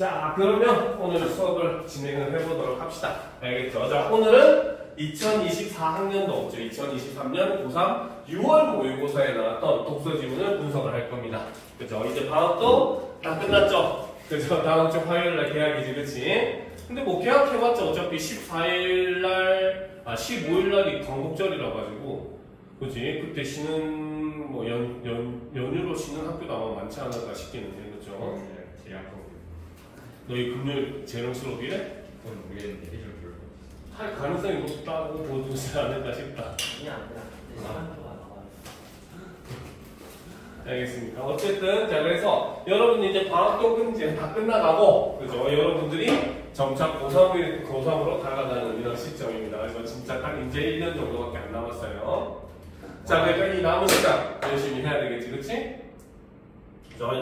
자, 그러면 오늘 수업을 진행을 해보도록 합시다. 알겠죠? 자, 오늘은 2024학년도, 2023년 고3 6월 모의고사에 나왔던 독서 지문을 분석을 할 겁니다. 그죠? 이제 방학도 다 끝났죠? 그죠? 다음 주 화요일날 개학이지, 그치? 근데 뭐 개학해봤자 어차피 15일날이 광복절이라 가지고, 그치? 그때 쉬는, 뭐, 연휴로 쉬는 학교도 아마 많지 않을까 싶겠는데, 그죠? 너희 금요일 재능 수업이래? 그건 모르겠는데 해줄 줄. 할 가능성이 높다고 보지 않을까 싶다. 알겠습니까? 어쨌든 자 그래서 여러분 이제 방학도 이제 다 끝나가고 그죠? 여러분들이 점차 고3으로 다가가는 이런 시점입니다. 그래서 진짜 딱 이제 1년 정도밖에 안 남았어요. 자 그러니까 이 남은 시간 열심히 해야 되겠지, 그렇지?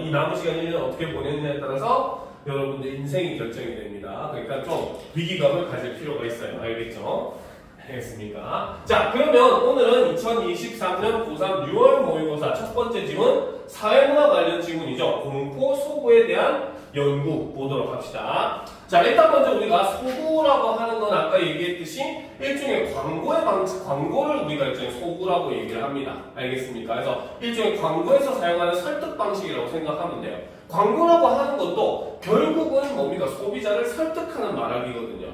이 남은 시간 1년 어떻게 보냈냐에 따라서 여러분들 인생이 결정이 됩니다. 그러니까 좀 위기감을 가질 필요가 있어요. 알겠죠? 알겠습니까? 자, 그러면 오늘은 2023년 고3 6월 모의고사 첫 번째 지문 사회문화 관련 지문이죠. 공포 소구에 대한 연구 보도록 합시다. 자, 일단 먼저 우리가 소구라고 하는 건 아까 얘기했듯이 일종의 광고를 우리가 일종의 소구라고 얘기를 합니다. 알겠습니까? 그래서 일종의 광고에서 사용하는 설득 방식이라고 생각하면 돼요. 광고라고 하는 것도 결국은 뭡니까? 소비자를 설득하는 말하기거든요.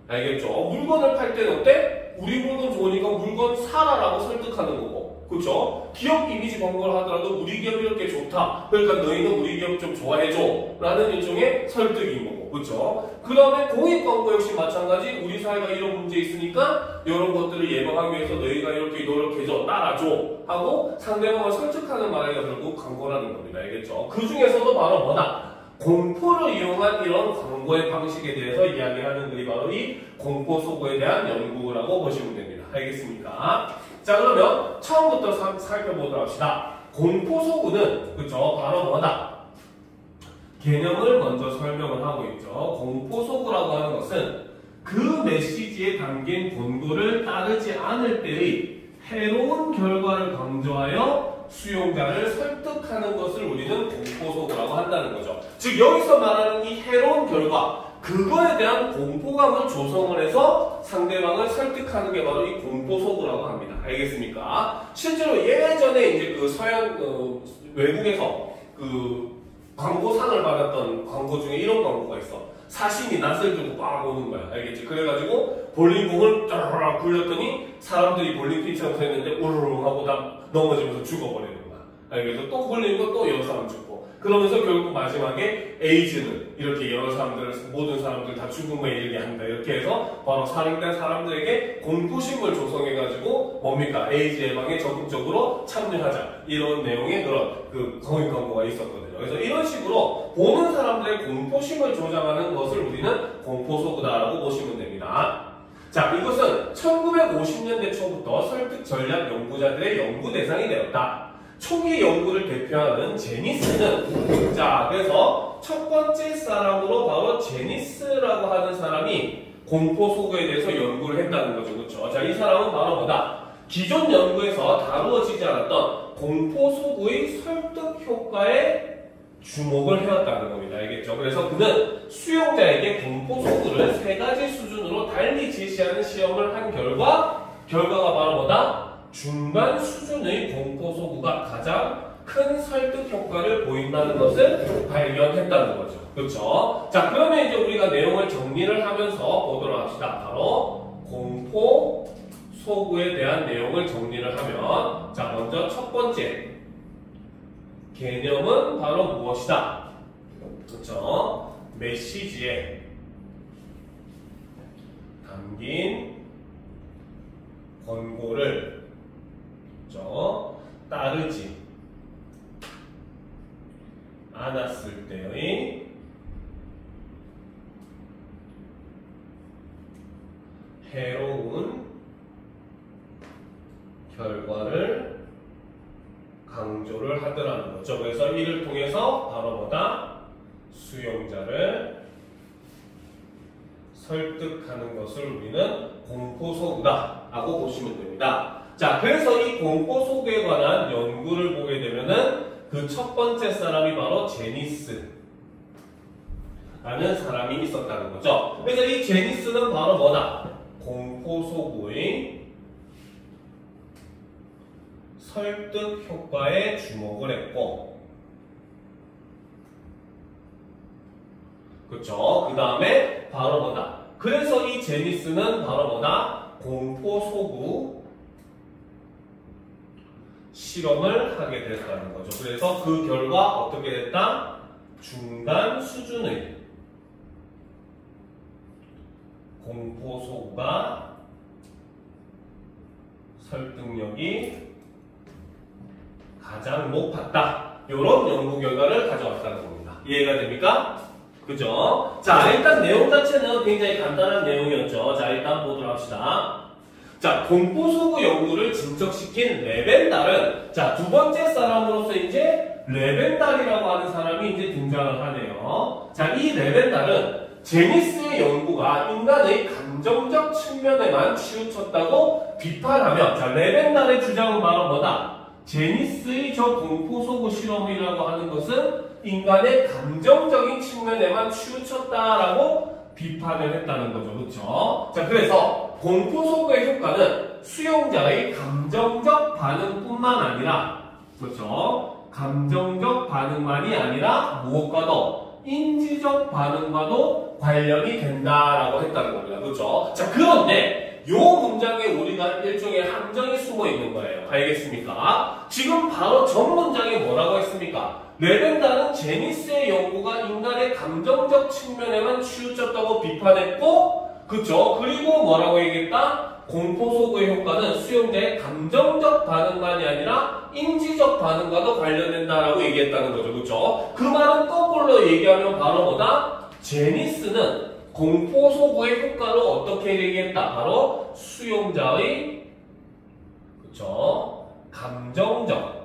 알겠죠? 물건을 팔 때는 어때? 우리 물건 좋으니까 물건 사라라고 설득하는 거고, 그렇죠? 기업 이미지 광고를 하더라도 우리 기업이 이렇게 좋다. 그러니까 너희는 우리 기업 좀 좋아해줘. 라는 일종의 설득인 거고, 그렇죠? 그 다음에 공익 광고 역시 마찬가지. 우리 사회가 이런 문제 있으니까 이런 것들을 예방하기 위해서 너희가 이렇게 노력해줘, 따라줘 하고 상대방을 설득하는 말하기가 결국 광고라는 겁니다. 알겠죠? 그 중에서도 바로 뭐다? 공포를 이용한 이런 광고의 방식에 대해서 이야기하는 글이 바로 이 공포 소구에 대한 연구라고 보시면 됩니다. 알겠습니까? 자, 그러면 처음부터 살펴보도록 합시다. 공포 소구는 그죠? 바로 뭐다? 개념을 먼저 설명을 하고 있죠. 공포 소구라고 하는 것은 그 메시지에 담긴 본고를 따르지 않을 때의 해로운 결과를 강조하여 수용자를 설득하는 것을 우리는 공포소구라고 한다는 거죠. 즉 여기서 말하는 이 해로운 결과, 그거에 대한 공포감을 조성을 해서 상대방을 설득하는 게 바로 이 공포소구라고 합니다. 알겠습니까? 실제로 예전에 이제 그 서양 외국에서 그 광고상을 받았던 광고 중에 이런 광고가 있어. 사신이 낯을 들고 꽉 오는 거야. 알겠지? 그래가지고 볼링공을 따라락 굴렸더니 사람들이 볼링핀처럼 서 있는데 우르르 하고 다 넘어지면서 죽어버리는 거야. 알겠죠? 또 굴리고 또 여러 사람 죽고. 그러면서 결국 마지막에 에이즈는 이렇게 여러 사람들을, 모든 사람들 다 죽음에 이르게 한다. 이렇게 해서 바로 살인된 사람들에게 공포심을 조성해가지고 뭡니까? 에이즈 예방에 적극적으로 참여하자. 이런 내용의 그런 그 공익 광고가 있었거든요. 그래서 이런 식으로 보는 사람들의 공포심을 조장하는 것을 우리는 공포소구다라고 보시면 됩니다. 자, 이것은 1950년대 초부터 설득 전략 연구자들의 연구 대상이 되었다. 초기 연구를 대표하는 제니스는, 자, 그래서 첫 번째 사람으로 바로 제니스라고 하는 사람이 공포소구에 대해서 연구를 했다는 거죠. 그렇죠? 자, 이 사람은 바로 뭐다? 기존 연구에서 다루어지지 않았던 공포소구의 설득 효과에 주목을 해왔다는 겁니다. 알겠죠? 그래서 그는 수용자에게 공포소구를 3가지 수준으로 달리 제시하는 시험을 한 결과가 바로 뭐다? 중간 수준의 공포소구가 가장 큰 설득 효과를 보인다는 것을 발견했다는 거죠. 그렇죠? 자, 그러면 이제 우리가 내용을 정리를 하면서 보도록 합시다. 바로 공포소구에 대한 내용을 정리를 하면, 자, 먼저 첫 번째 개념은 바로 무엇이다? 그렇죠? 메시지에 담긴 권고를 그렇죠? 따르지 않았을 때의 해로운 결과를 강조를 하더라는 거죠. 그래서 이를 통해서 바로 뭐다? 수용자를 설득하는 것을 우리는 공포소구다 라고 보시면 됩니다. 자, 그래서 이 공포소구에 관한 연구를 보게 되면은 그 첫 번째 사람이 바로 제니스. 라는 사람이 있었다는 거죠. 그래서 이 제니스는 바로 뭐다? 공포소구의 설득 효과에 주목을 했고, 그쵸? 그 다음에 바로 뭐다? 그래서 이 제니스는 바로 뭐다? 공포소구 실험을 하게 됐다는 거죠. 그래서 그 결과 어떻게 됐다? 중간 수준의 공포소구가 설득력이 가장 높았다. 이런 연구 결과를 가져왔다는 겁니다. 이해가 됩니까? 그죠? 자, 일단 내용 자체는 굉장히 간단한 내용이었죠. 자, 일단 보도록 합시다. 자, 공포소구 연구를 진척시킨 레벤달은, 자, 두 번째 사람으로서 이제 레벤달이라고 하는 사람이 이제 등장을 하네요. 자, 이 레벤달은 제니스의 연구가 인간의 감정적 측면에만 치우쳤다고 비판하며, 자, 레벤달의 주장은 바로 뭐다? 제니스의 저 공포소구 실험이라고 하는 것은 인간의 감정적인 측면에만 치우쳤다라고 비판을 했다는 거죠. 그렇죠? 자, 그래서 공포소구의 효과는 수용자의 감정적 반응뿐만 아니라, 그렇죠? 감정적 반응만이 아니라 무엇과도 인지적 반응과도 관련이 된다라고 했다는 겁니다. 그렇죠? 자, 그런데 요 문장에 우리가 일종의 함정이 숨어 있는 거예요. 알겠습니까? 지금 바로 전 문장에 뭐라고 했습니까? 레벤달은 제니스의 연구가 인간의 감정적 측면에만 치우쳤다고 비판했고, 그쵸? 그리고 뭐라고 얘기했다? 공포소구의 효과는 수용자의 감정적 반응만이 아니라 인지적 반응과도 관련된다라고 얘기했다는 거죠. 그쵸? 그 말은 거꾸로 얘기하면 바로 뭐다? 제니스는 공포소구의 효과를 어떻게 얘기했다? 바로 수용자의, 그쵸? 감정적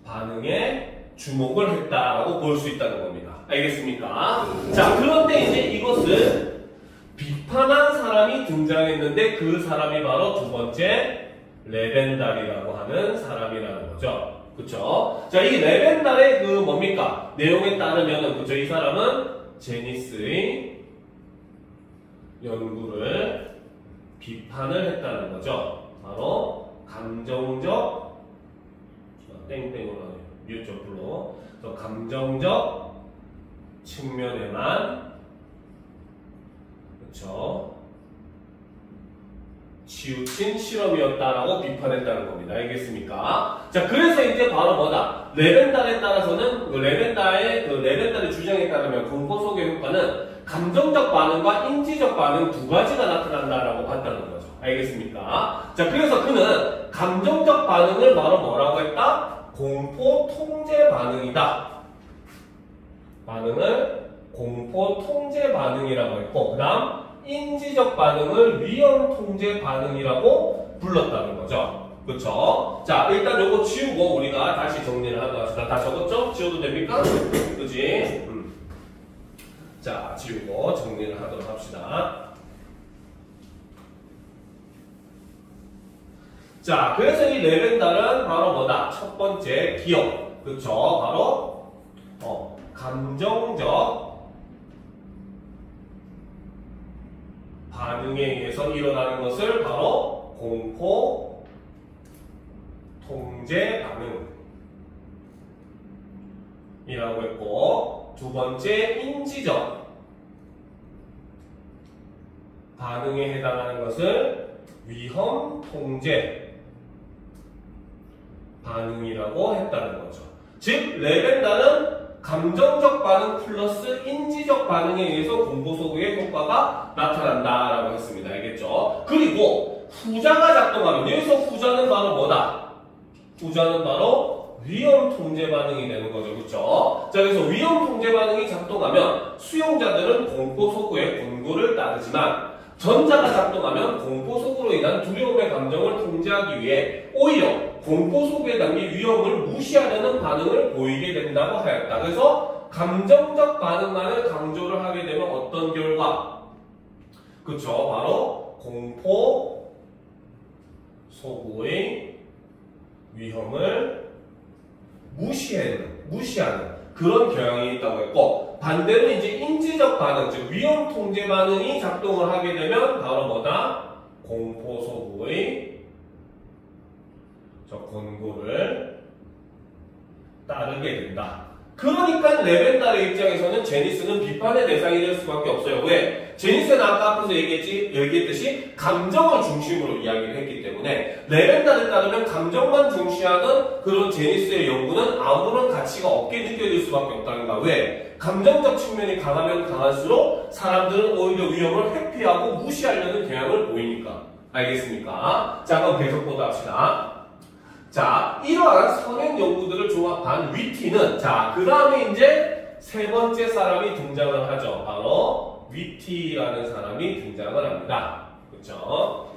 반응에 주목을 했다라고 볼 수 있다는 겁니다. 알겠습니까? 자, 그런데 이제 이것을 비판한 사람이 등장했는데 그 사람이 바로 두 번째 레벤달이라고 하는 사람이라는 거죠. 그쵸? 자, 이 레벤달의 그 뭡니까? 내용에 따르면은, 그쵸? 이 사람은 제니스의 연구를 비판을 했다는 거죠. 바로 감정적 땡땡으로 뉴점플로 감정적 측면에만, 그쵸, 치우친 실험이었다라고 비판했다는 겁니다. 알겠습니까? 자, 그래서 이제 바로 뭐다? 레벤달에 따라서는 레벤달의 주장에 따르면 공포소구의 효과는 감정적 반응과 인지적 반응 두 가지가 나타난다라고 봤다는 거죠. 알겠습니까? 자, 그래서 그는 감정적 반응을 바로 뭐라고 했다? 공포 통제 반응이다. 반응을 공포 통제 반응이라고 했고, 그 다음 인지적 반응을 위험 통제 반응이라고 불렀다는 거죠. 그쵸? 자, 일단 요거 지우고 우리가 다시 정리를 하도록 합시다. 다 적었죠? 지워도 됩니까? 그치? 자, 지우고 정리를 하도록 합시다. 자, 그래서 이 레벤달은 바로 뭐다? 첫 번째 기억. 그쵸? 바로 감정적 반응에 의해서 일어나는 것을 바로 공포 통제 반응이라고 했고, 두 번째 인지적 반응에 해당하는 것을 위험 통제 반응이라고 했다는 거죠. 즉, 레벤달은 감정적 반응 플러스 인지적 반응에 의해서 공포소구의 효과가 나타난다라고 했습니다. 알겠죠? 그리고 후자가 작동하면, 여기서 후자는 바로 뭐다? 후자는 바로 위험 통제 반응이 되는 거죠. 그렇죠? 자, 그래서 위험 통제 반응이 작동하면 수용자들은 공포소구의 권고를 따르지만, 전자가 작동하면 공포소구로 인한 두려움의 감정을 통제하기 위해 오히려 공포소구에 담긴 위험을 무시하려는 반응을 보이게 된다고 하였다. 그래서 감정적 반응만을 강조를 하게 되면 어떤 결과? 그쵸? 바로 공포소구의 위험을 무시하는 그런 경향이 있다고 했고, 반대로 이제 인지적 반응, 즉 위험 통제 반응이 작동을 하게 되면 바로 뭐다? 공포 소구의 권고를 따르게 된다. 그러니까 레벤달의 입장에서는 제니스는 비판의 대상이 될 수밖에 없어요. 왜? 제니스는 아까 앞에서 얘기했듯이 감정을 중심으로 이야기를 했기 때문에 레벤달에 따르면 감정만 중시하는 그런 제니스의 연구는 아무런 가치가 없게 느껴질 수밖에 없다는 거야. 왜? 감정적 측면이 강하면 강할수록 사람들은 오히려 위험을 회피하고 무시하려는 경향을 보이니까. 알겠습니까? 자, 그럼 계속 보다 합시다. 자, 이러한 선행 연구들을 종합한 위티는, 자, 그 다음에 이제 세 번째 사람이 등장을 하죠. 바로 위티라는 사람이 등장을 합니다. 그렇죠?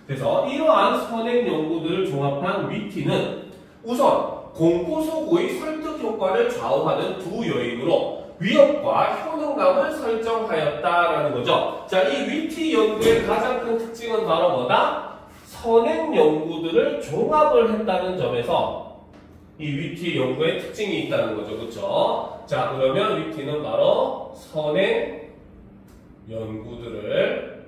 그래서 이러한 선행 연구들을 종합한 위티는 우선 공포소구의 설득 효과를 좌우하는 두 요인으로 위협과 효능감을 설정하였다라는 거죠. 자, 이 위티 연구의 가장 큰 특징은 바로 뭐다? 선행 연구들을 종합을 했다는 점에서 이 위티 연구의 특징이 있다는 거죠. 그렇죠? 자, 그러면 위티는 바로 선행 연구들을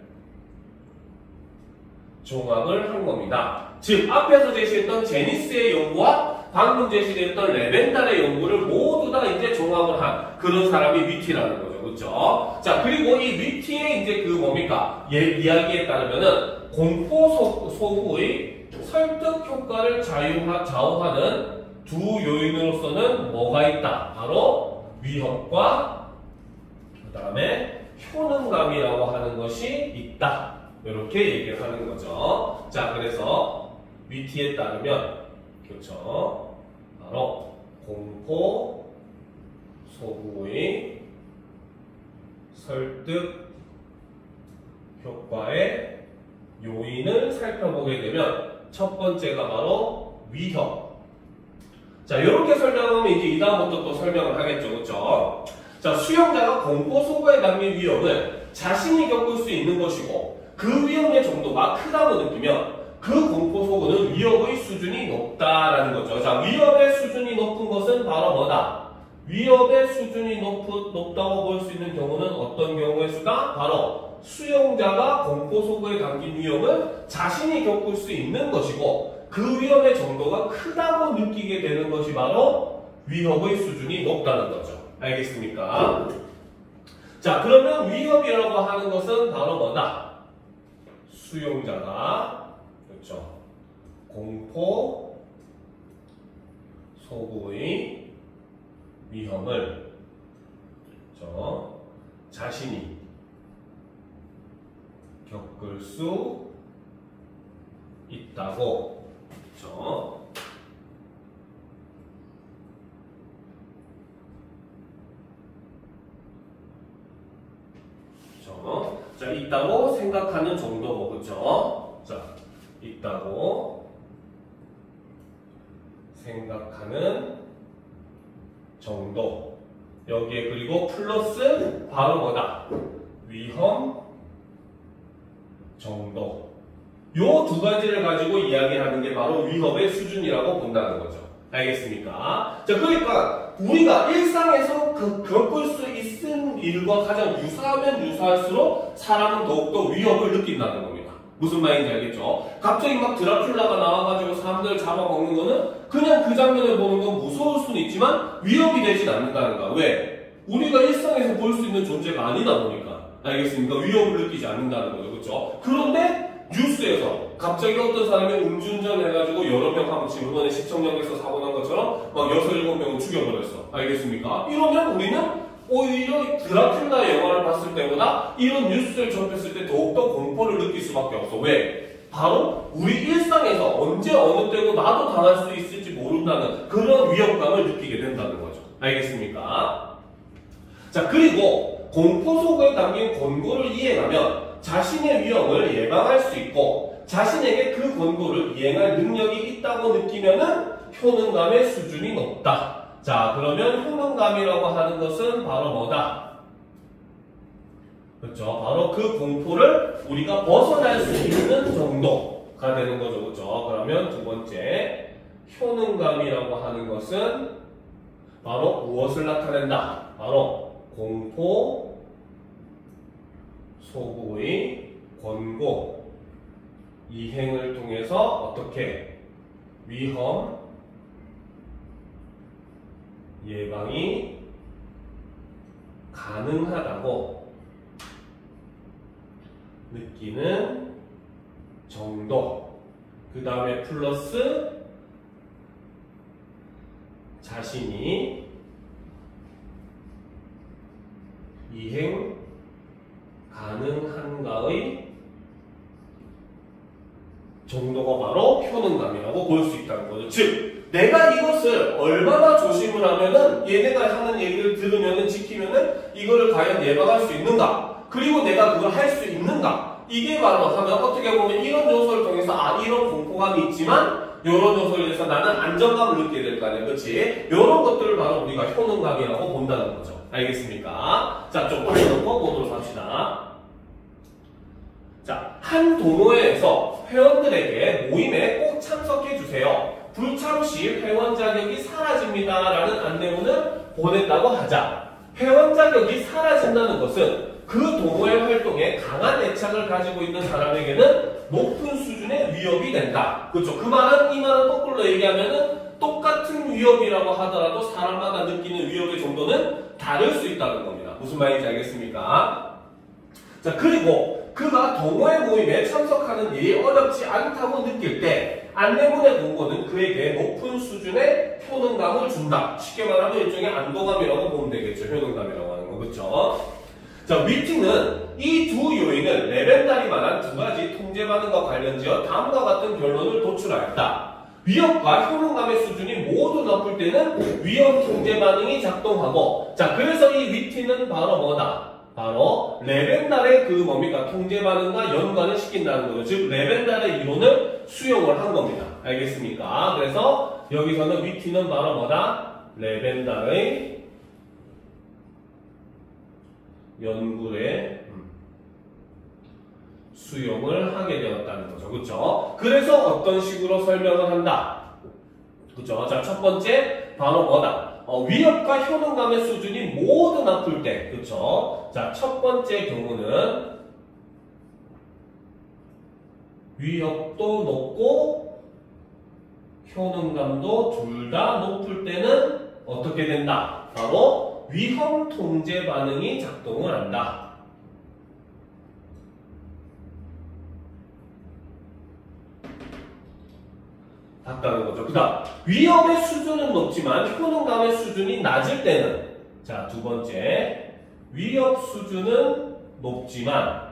종합을 한 겁니다. 즉, 앞에서 제시했던 제니스의 연구와 방금 제시됐던 레벤달의 연구를 모두 다 이제 종합을 한 그런 사람이 위티라는 거죠. 그렇죠? 자, 그리고 이 위티의 이제 그 뭡니까? 이야기에 따르면은 공포 소구의 설득 효과를 좌우하는 두 요인으로서는 뭐가 있다? 바로 위협과 그 다음에 효능감이라고 하는 것이 있다. 이렇게 얘기를 하는 거죠. 자, 그래서 위티에 따르면 그렇죠. 바로 공포 소구의 설득 효과의 요인을 살펴보게 되면 첫 번째가 바로 위협. 자, 이렇게 설명하면 이제 이 다음부터 또 설명을 하겠죠. 그렇죠? 자, 수용자가 공포 소구에 담긴 위협을 자신이 겪을 수 있는 것이고 그 위험의 정도가 크다고 느끼면 그 공포 소구는 위협의 수준이 높다라는 거죠. 자, 위협의 수준이 높은 것은 바로 뭐다? 위협의 수준이 높다고 볼 수 있는 경우는 어떤 경우의 수가? 바로 수용자가 공포 소구에 담긴 위험을 자신이 겪을 수 있는 것이고 그 위험의 정도가 크다고 느끼게 되는 것이 바로 위협의 수준이 높다는 거죠. 알겠습니까? 자, 그러면 위협이라고 하는 것은 바로 뭐다? 수용자가 그렇죠. 공포 소구의 위험을 그렇죠. 자신이 겪을 수 있다고 그렇죠. 그렇죠. 자, 있다고 생각하는 정도고 그렇죠. 자, 있다고 생각하는 정도. 여기에 그리고 플러스 바로 뭐다? 위험 정도. 요 두 가지를 가지고 이야기하는 게 바로 위협의 수준이라고 본다는 거죠. 알겠습니까? 자, 그러니까 우리가 일상에서 겪을 수 있는 일과 가장 유사하면 유사할수록 사람은 더욱더 위협을 느낀다는 겁니다. 무슨 말인지 알겠죠? 갑자기 막 드라큘라가 나와가지고 사람들을 잡아먹는 거는 그냥 그 장면을 보는 건 무서울 수는 있지만 위협이 되진 않는다는 거야. 왜? 우리가 일상에서 볼 수 있는 존재가 아니다 보니까. 알겠습니까? 위협을 느끼지 않는다는 거죠. 그렇죠? 그런데 뉴스에서 갑자기 어떤 사람이 음주운전 해가지고 여러 명 하고 지금 이번에 시청역에서 사고 난 것처럼 막 6, 7명을 죽여버렸어. 알겠습니까? 이러면 우리는 오히려 드라큘라 영화를 봤을 때보다 이런 뉴스를 접했을 때 더욱더 공포를 느낄 수밖에 없어. 왜? 바로 우리 일상에서 언제 어느 때고 나도 당할 수 있을지 모른다는 그런 위협감을 느끼게 된다는 거죠. 알겠습니까? 자, 그리고 공포 소구에 담긴 권고를 이행하면 자신의 위험을 예방할 수 있고 자신에게 그 권고를 이행할 능력이 있다고 느끼면은 효능감의 수준이 높다. 자, 그러면 효능감이라고 하는 것은 바로 뭐다? 그렇죠. 바로 그 공포를 우리가 벗어날 수 있는 정도가 되는 거죠. 그렇죠. 그러면 두 번째, 효능감이라고 하는 것은 바로 무엇을 나타낸다? 바로 공포, 소구의 권고, 이행을 통해서 어떻게 위험 예방이 가능하다고 느끼는 정도. 그 다음에 플러스 자신이 이행 가능한가의 정도가 바로 효능감이라고 볼 수 있다는 거죠. 즉, 내가 이것을 얼마나 조심을 하면은 얘네가 하는 얘기를 들으면은 지키면은 이거를 과연 예방할 수 있는가? 그리고 내가 그걸 할 수 있는가? 이게 바로 하면 어떻게 보면 이런 요소를 통해서 이런 공포감이 있지만 이런 요소에 대해서 나는 안정감을 느끼게 될 거 아니야, 그렇지? 이런 것들을 바로 우리가 효능감이라고 본다는 거죠. 알겠습니까? 자, 좀 올려놓고 보도록 합시다. 자, 한 동호회에서 회원들에게 모임에 꼭 참석해 주세요. 불참 시 회원 자격이 사라집니다. 라는 안내문을 보냈다고 하자. 회원 자격이 사라진다는 것은 그 동호회 활동에 강한 애착을 가지고 있는 사람에게는 높은 수준의 위협이 된다. 그렇죠? 그 말은 이 말은 거꾸로 얘기하면은 똑같은 위협이라고 하더라도 사람마다 느끼는 위협의 정도는 다를 수 있다는 겁니다. 무슨 말인지 알겠습니까? 자, 그리고 그가 동호회 모임에 참석하는 일이 어렵지 않다고 느낄 때 안내문의 공고는 그에게 높은 수준의 효능감을 준다. 쉽게 말하면 일종의 안도감이라고 보면 되겠죠. 효능감이라고 하는 거. 그렇죠? 자, 위팅은 이 두 요인을 레벤달이 말한 두 가지 통제 반응과 관련지어 다음과 같은 결론을 도출하였다. 위협과 효능감의 수준이 모두 높을 때는 위험 통제 반응이 작동하고, 자, 그래서 이 위팅은 바로 뭐다? 바로 레벤달의 그 뭡니까? 통제 반응과 연관을 시킨다는 거죠. 즉, 레벤달의 이론을 수용을 한 겁니다. 알겠습니까? 그래서 여기서는 위팅은 바로 뭐다? 레벤달의 연구에 수용을 하게 되었다는 거죠. 그렇죠? 그래서 어떤 식으로 설명을 한다. 그렇죠? 자, 첫 번째 바로 뭐다? 위협과 효능감의 수준이 모두 높을 때. 그렇죠? 자, 첫 번째 경우는 위협도 높고 효능감도 둘 다 높을 때는 어떻게 된다? 바로 위험 통제 반응이 작동을 한다. 같다는 거죠. 그 다음, 위험의 수준은 높지만 효능감의 수준이 낮을 때는, 자, 두 번째, 위협 수준은 높지만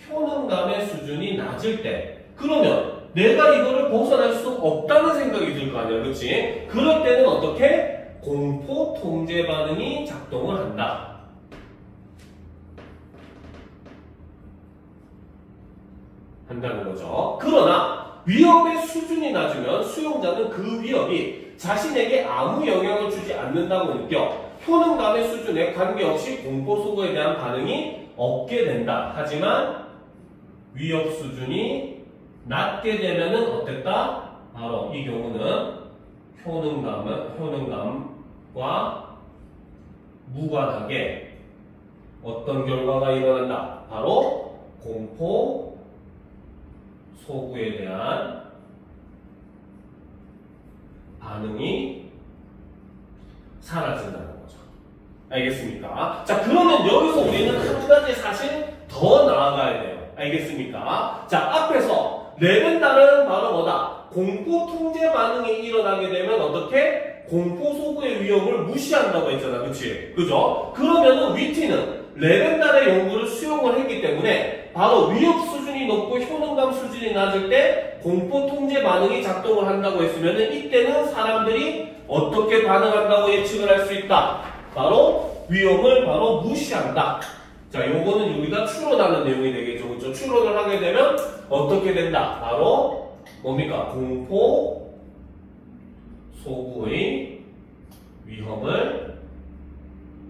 효능감의 수준이 낮을 때, 그러면 내가 이거를 벗어날 수 없다는 생각이 들 거 아니야, 그렇지? 그럴 때는 어떻게? 공포 통제 반응이 작동을 한다. 한다는 거죠. 그러나 위협의 수준이 낮으면 수용자는 그 위협이 자신에게 아무 영향을 주지 않는다고 느껴 효능감의 수준에 관계없이 공포 소구에 대한 반응이 없게 된다. 하지만 위협 수준이 낮게 되면은 어땠다? 바로 이 경우는 효능감과 무관하게 어떤 결과가 일어난다. 바로 공포 소구에 대한 반응이 사라진다는 거죠. 알겠습니까? 자, 그러면 여기서 우리는 한 가지 사실 더 나아가야 돼요. 알겠습니까? 자, 앞에서 레벤달은 바로 뭐다? 공포 통제 반응이 일어나게 되면 어떻게? 공포 소구의 위험을 무시한다고 했잖아. 그치? 그죠? 그러면은 위티는 레벤달의 연구를 수용을 했기 때문에 바로 위협 수준이 높고 효능감 수준이 낮을 때 공포 통제 반응이 작동을 한다고 했으면은 이때는 사람들이 어떻게 반응한다고 예측을 할 수 있다. 바로 위험을 바로 무시한다. 자, 요거는 우리가 추론하는 내용이 되겠죠. 그렇죠? 추론을 하게 되면 어떻게 된다. 바로 뭡니까? 공포 소구의 위험을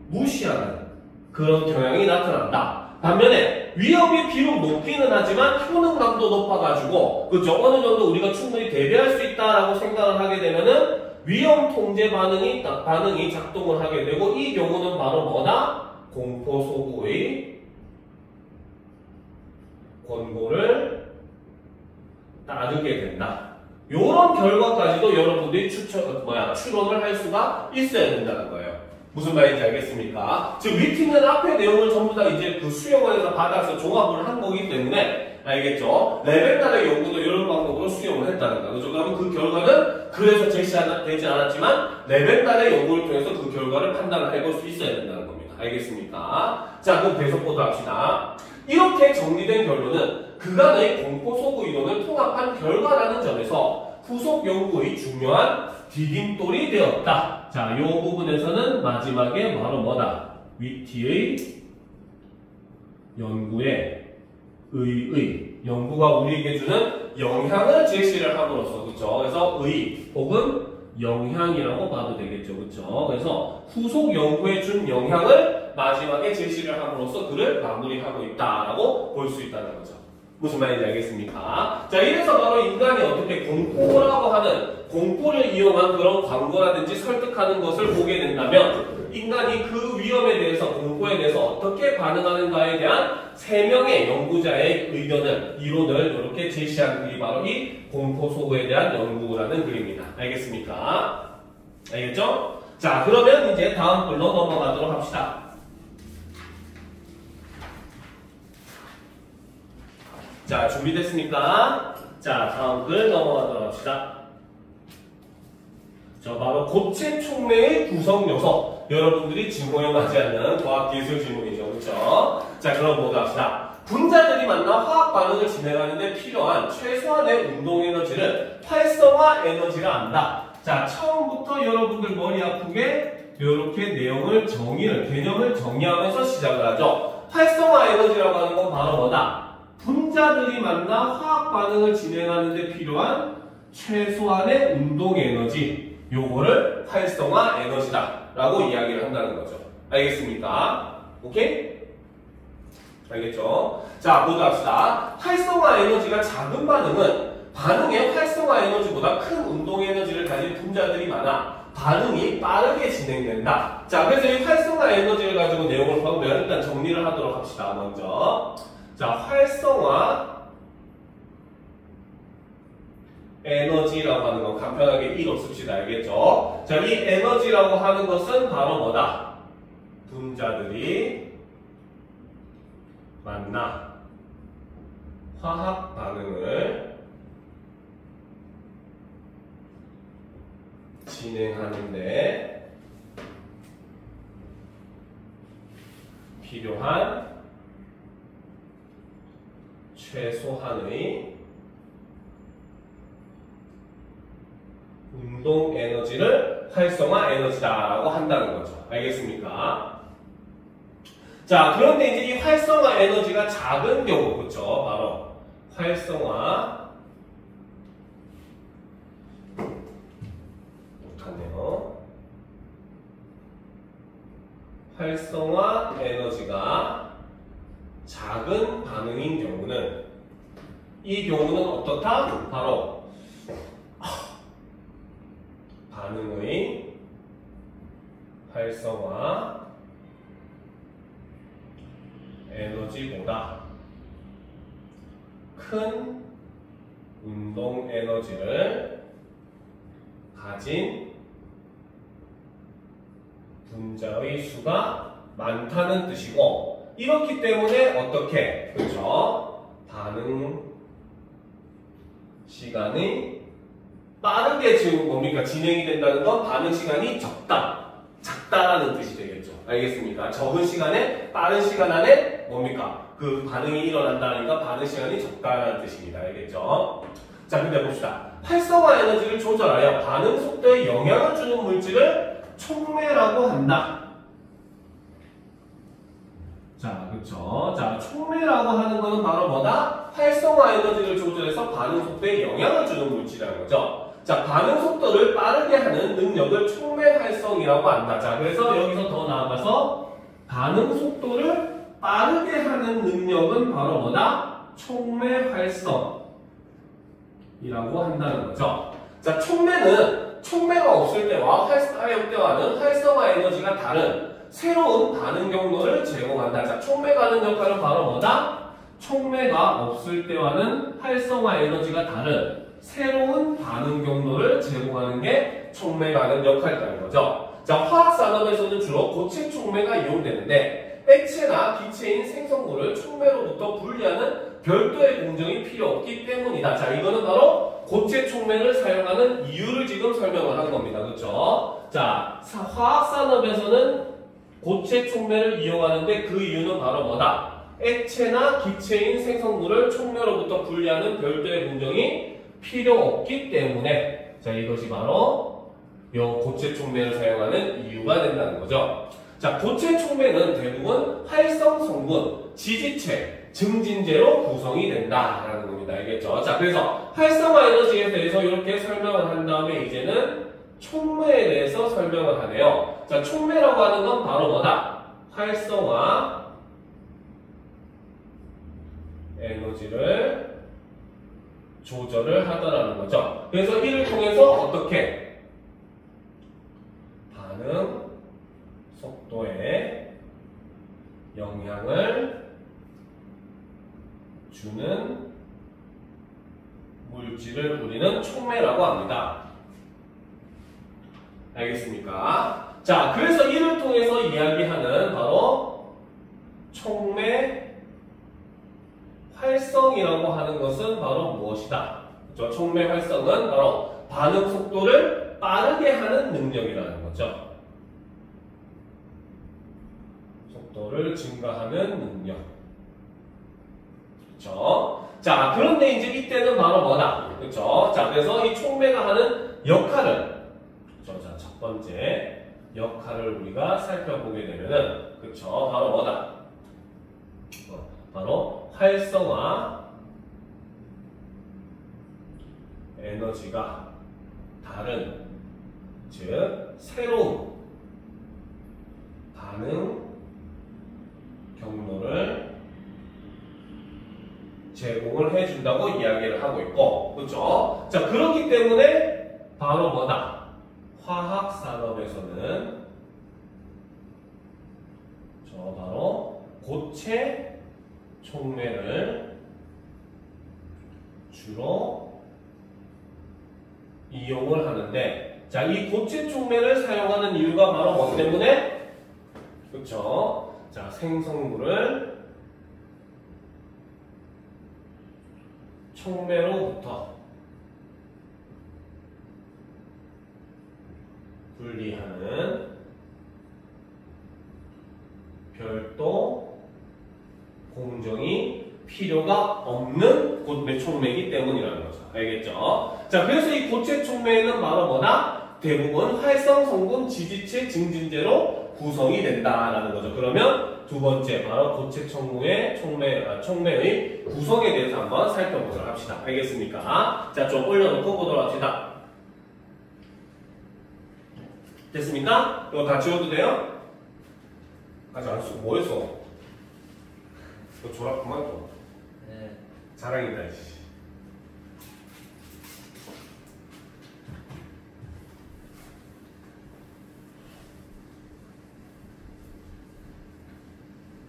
무시하는 그런 경향이 나타난다. 반면에 위협이 비록 높기는 하지만 효능감도 높아가지고 그죠? 어느 정도 우리가 충분히 대비할 수 있다라고 생각을 하게 되면은 위험 통제 반응이 작동을 하게 되고 이 경우는 바로 뭐다? 공포 소구의 권고를 따르게 된다. 이런 결과까지도 여러분들이 추론을 할 수가 있어야 된다는 거예요. 무슨 말인지 알겠습니까? 지금 위티는 앞에 내용을 전부 다 이제 그 수용원에서 받아서 종합을 한 거기 때문에 알겠죠? 레벨달의 연구도 이런 방법으로 수용을 했다는 거예요. 그러면 그 결과는 그래서 제시되지 않았지만 레벨달의 연구를 통해서 그 결과를 판단을 해볼 수 있어야 된다는 겁니다. 알겠습니까? 자, 그럼 배속보도 합시다. 이렇게 정리된 결론은 그간의 공포 소구 이론을 통합한 결과라는 점에서 후속 연구의 중요한 디딤돌이 되었다. 자, 이 부분에서는 마지막에 바로 뭐다? 위티의 연구에 연구가 우리에게 주는 영향을 제시를 함으로써, 그쵸? 그래서 혹은 영향이라고 봐도 되겠죠, 그쵸? 그래서 후속 연구에 준 영향을 마지막에 제시를 함으로써 그를 마무리하고 있다라고 볼 수 있다는 거죠. 무슨 말인지 알겠습니까? 자, 이래서 바로 인간이 어떻게 공포라고 하는 공포를 이용한 그런 광고라든지 설득하는 것을 보게 된다면 인간이 그 위험에 대해서 공포에 대해서 어떻게 반응하는가에 대한 3명의 연구자의 이론을 이렇게 제시한 글이 바로 이 공포 소구에 대한 연구라는 글입니다. 알겠습니까? 알겠죠? 자, 그러면 이제 다음 글로 넘어가도록 합시다. 자, 준비됐습니까? 자, 다음 글 넘어가도록 합시다. 자, 바로 고체 촉매의 구성 요소. 여러분들이 진공에 맞지 않는 과학기술 질문이죠. 그렇죠? 자, 그럼 모두 합시다. 분자들이 만나 화학 반응을 진행하는 데 필요한 최소한의 운동 에너지를 활성화 에너지라 한다. 자, 처음부터 여러분들 머리 아프게 이렇게 개념을 정리하면서 시작을 하죠. 활성화 에너지라고 하는 건 바로 뭐다? 분자들이 만나 화학 반응을 진행하는 데 필요한 최소한의 운동 에너지, 요거를 활성화 에너지다 라고 이야기를 한다는 거죠. 알겠습니까? 오케이? 알겠죠? 자, 모두 합시다. 활성화 에너지가 작은 반응은 반응의 활성화 에너지보다 큰 운동 에너지를 가진 분자들이 많아 반응이 빠르게 진행된다. 자, 그래서 이 활성화 에너지를 가지고 내용을 보면 일단 정리를 하도록 합시다. 먼저 자, 활성화 에너지라고 하는 건 간편하게 1로 씁시다. 알겠죠? 자, 이 에너지라고 하는 것은 바로 뭐다? 분자들이 만나 화학 반응을 진행하는데 필요한 최소한의 운동 에너지를 활성화 에너지다라고 한다는 거죠. 알겠습니까? 자, 그런데 이제 이 활성화 에너지가 작은 경우, 그렇죠? 바로 활성화 못하네요. 활성화 에너지가 작은 반응인 경우는 이 경우는 어떻다? 바로 반응의 활성화 에너지보다 큰 운동 에너지를 가진 분자의 수가 많다는 뜻이고, 이렇기 때문에 어떻게? 그렇죠? 반응 시간이 빠르게 지금 뭡니까? 진행이 된다는 건 반응 시간이 작다라는 뜻이 되겠죠. 알겠습니까? 적은 시간에 빠른 시간 안에 뭡니까? 그 반응이 일어난다니까 반응 시간이 적다라는 뜻입니다. 알겠죠? 자, 근데 봅시다. 활성화 에너지를 조절하여 반응 속도에 영향을 주는 물질을 촉매라고 한다. 자, 그쵸. 자, 촉매라고 하는 거는 바로 뭐다? 활성화 에너지를 조절해서 반응 속도에 영향을 주는 물질이라는 거죠. 자, 반응 속도를 빠르게 하는 능력을 촉매 활성이라고 한다. 자, 그래서 여기서 더 나아가서 반응 속도를 빠르게 하는 능력은 바로 뭐다? 촉매 활성이라고 한다는 거죠. 자, 촉매는 촉매가 없을 때와 활성화할 때와는 활성화 에너지가 다른 새로운 반응 경로를 제공한다. 자, 촉매가 하는 역할은 바로 뭐다? 촉매가 없을 때와는 활성화 에너지가 다른 새로운 반응 경로를 제공하는 게 촉매가 하는 역할이라는 거죠. 자, 화학산업에서는 주로 고체 촉매가 이용되는데 액체나 기체인 생성물을 촉매로부터 분리하는 별도의 공정이 필요 없기 때문이다. 자, 이거는 바로 고체 촉매를 사용하는 이유를 지금 설명을 한 겁니다. 그렇죠? 자, 화학산업에서는 고체 촉매를 이용하는데 그 이유는 바로 뭐다? 액체나 기체인 생성물을 촉매로부터 분리하는 별도의 공정이 필요 없기 때문에 자, 이것이 바로 요 고체 촉매를 사용하는 이유가 된다는 거죠. 자, 고체 촉매는 대부분 활성 성분, 지지체, 증진제로 구성이 된다라는 겁니다. 알겠죠? 자, 그래서 활성화 에너지에 대해서 이렇게 설명을 한 다음에 이제는 촉매에 대해서 설명을 하네요. 자, 촉매라고 하는 건 바로 뭐다? 활성화 에너지를 조절을 하더라는 거죠. 그래서 이를 통해서 어떻게? 반응 속도에 영향을 주는 물질을 우리는 촉매라고 합니다. 알겠습니까? 자, 그래서 이를 통해서 이야기하는 바로 촉매 활성이라고 하는 것은 바로 무엇이다? 그렇죠? 촉매 활성은 바로 반응 속도를 빠르게 하는 능력이라는 거죠. 속도를 증가하는 능력. 그렇죠? 자, 그런데 이제 이때는 바로 뭐다? 그렇죠? 자, 그래서 이 촉매가 하는 역할을 자, 첫 번째 역할을 우리가 살펴보게 되면은 그쵸? 바로 뭐다? 바로 활성화 에너지가 다른 즉 새로운 반응 경로를 제공을 해준다고 이야기를 하고 있고 그쵸? 자, 그렇기 때문에 바로 뭐다? 화학산업에서는 바로 고체 촉매를 주로 이용을 하는데 자, 이 고체 촉매를 사용하는 이유가 바로 뭐 때문에? 그쵸? 자, 생성물을 촉매로부터 분리하는 별도 공정이 필요가 없는 고체 촉매이기 때문이라는 거죠. 알겠죠? 자, 그래서 이 고체 촉매는 바로 뭐다? 대부분 활성 성분 지지체 증진제로 구성이 된다라는 거죠. 그러면 두 번째 바로 고체 촉매의 구성에 대해서 한번 살펴보도록 합시다. 알겠습니까? 자, 좀 올려놓고 보도록 합시다. 됐습니까? 이거 다 지워도 돼요? 아직 안 쓰고 뭐 했어? 이거 졸업 그만 줘. 네. 자랑이다, 이씨.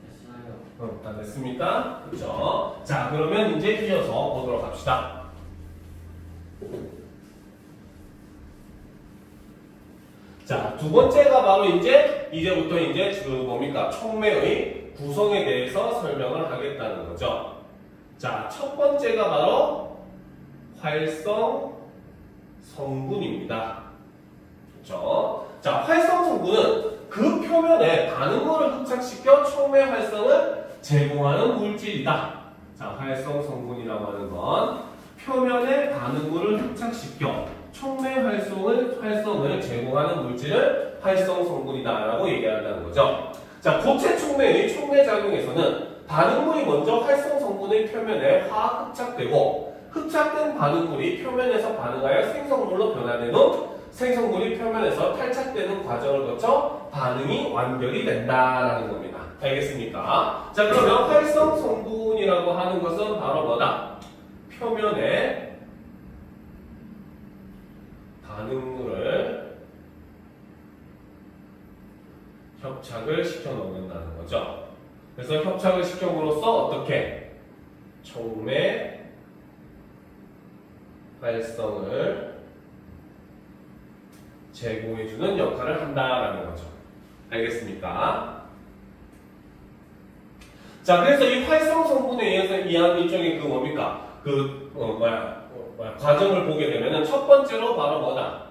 됐어요. 다 됐습니까? 그쵸? 자, 그러면 이제 이어서 보도록 합시다. 자, 두 번째가 바로 이제부터 그 뭡니까? 촉매의 구성에 대해서 설명을 하겠다는 거죠. 자, 첫 번째가 바로 활성 성분입니다. 그렇죠? 자, 활성 성분은 그 표면에 반응물을 흡착시켜 촉매 활성을 제공하는 물질이다. 자, 활성 성분이라고 하는 건 표면에 반응물을 흡착시켜 촉매 활성을 제공하는 물질을 활성 성분이다라고 얘기한다는 거죠. 자, 고체 촉매의 촉매 작용에서는 반응물이 먼저 활성 성분의 표면에 화학 흡착되고 흡착된 반응물이 표면에서 반응하여 생성물로 변화된 후 생성물이 표면에서 탈착되는 과정을 거쳐 반응이 완결이 된다라는 겁니다. 알겠습니까? 자, 그러면 활성 성분이라고 하는 것은 바로 뭐다? 표면에 반응물을 협착을 시켜 놓는다는 거죠. 그래서 협착을 시켜므로써 어떻게 촉매 활성을 제공해주는 역할을 한다라는 거죠. 알겠습니까? 자, 그래서 이 활성 성분에 의해서 이한 일종의 그 뭡니까? 과정을 보게 되면은 첫 번째로 바로 뭐다?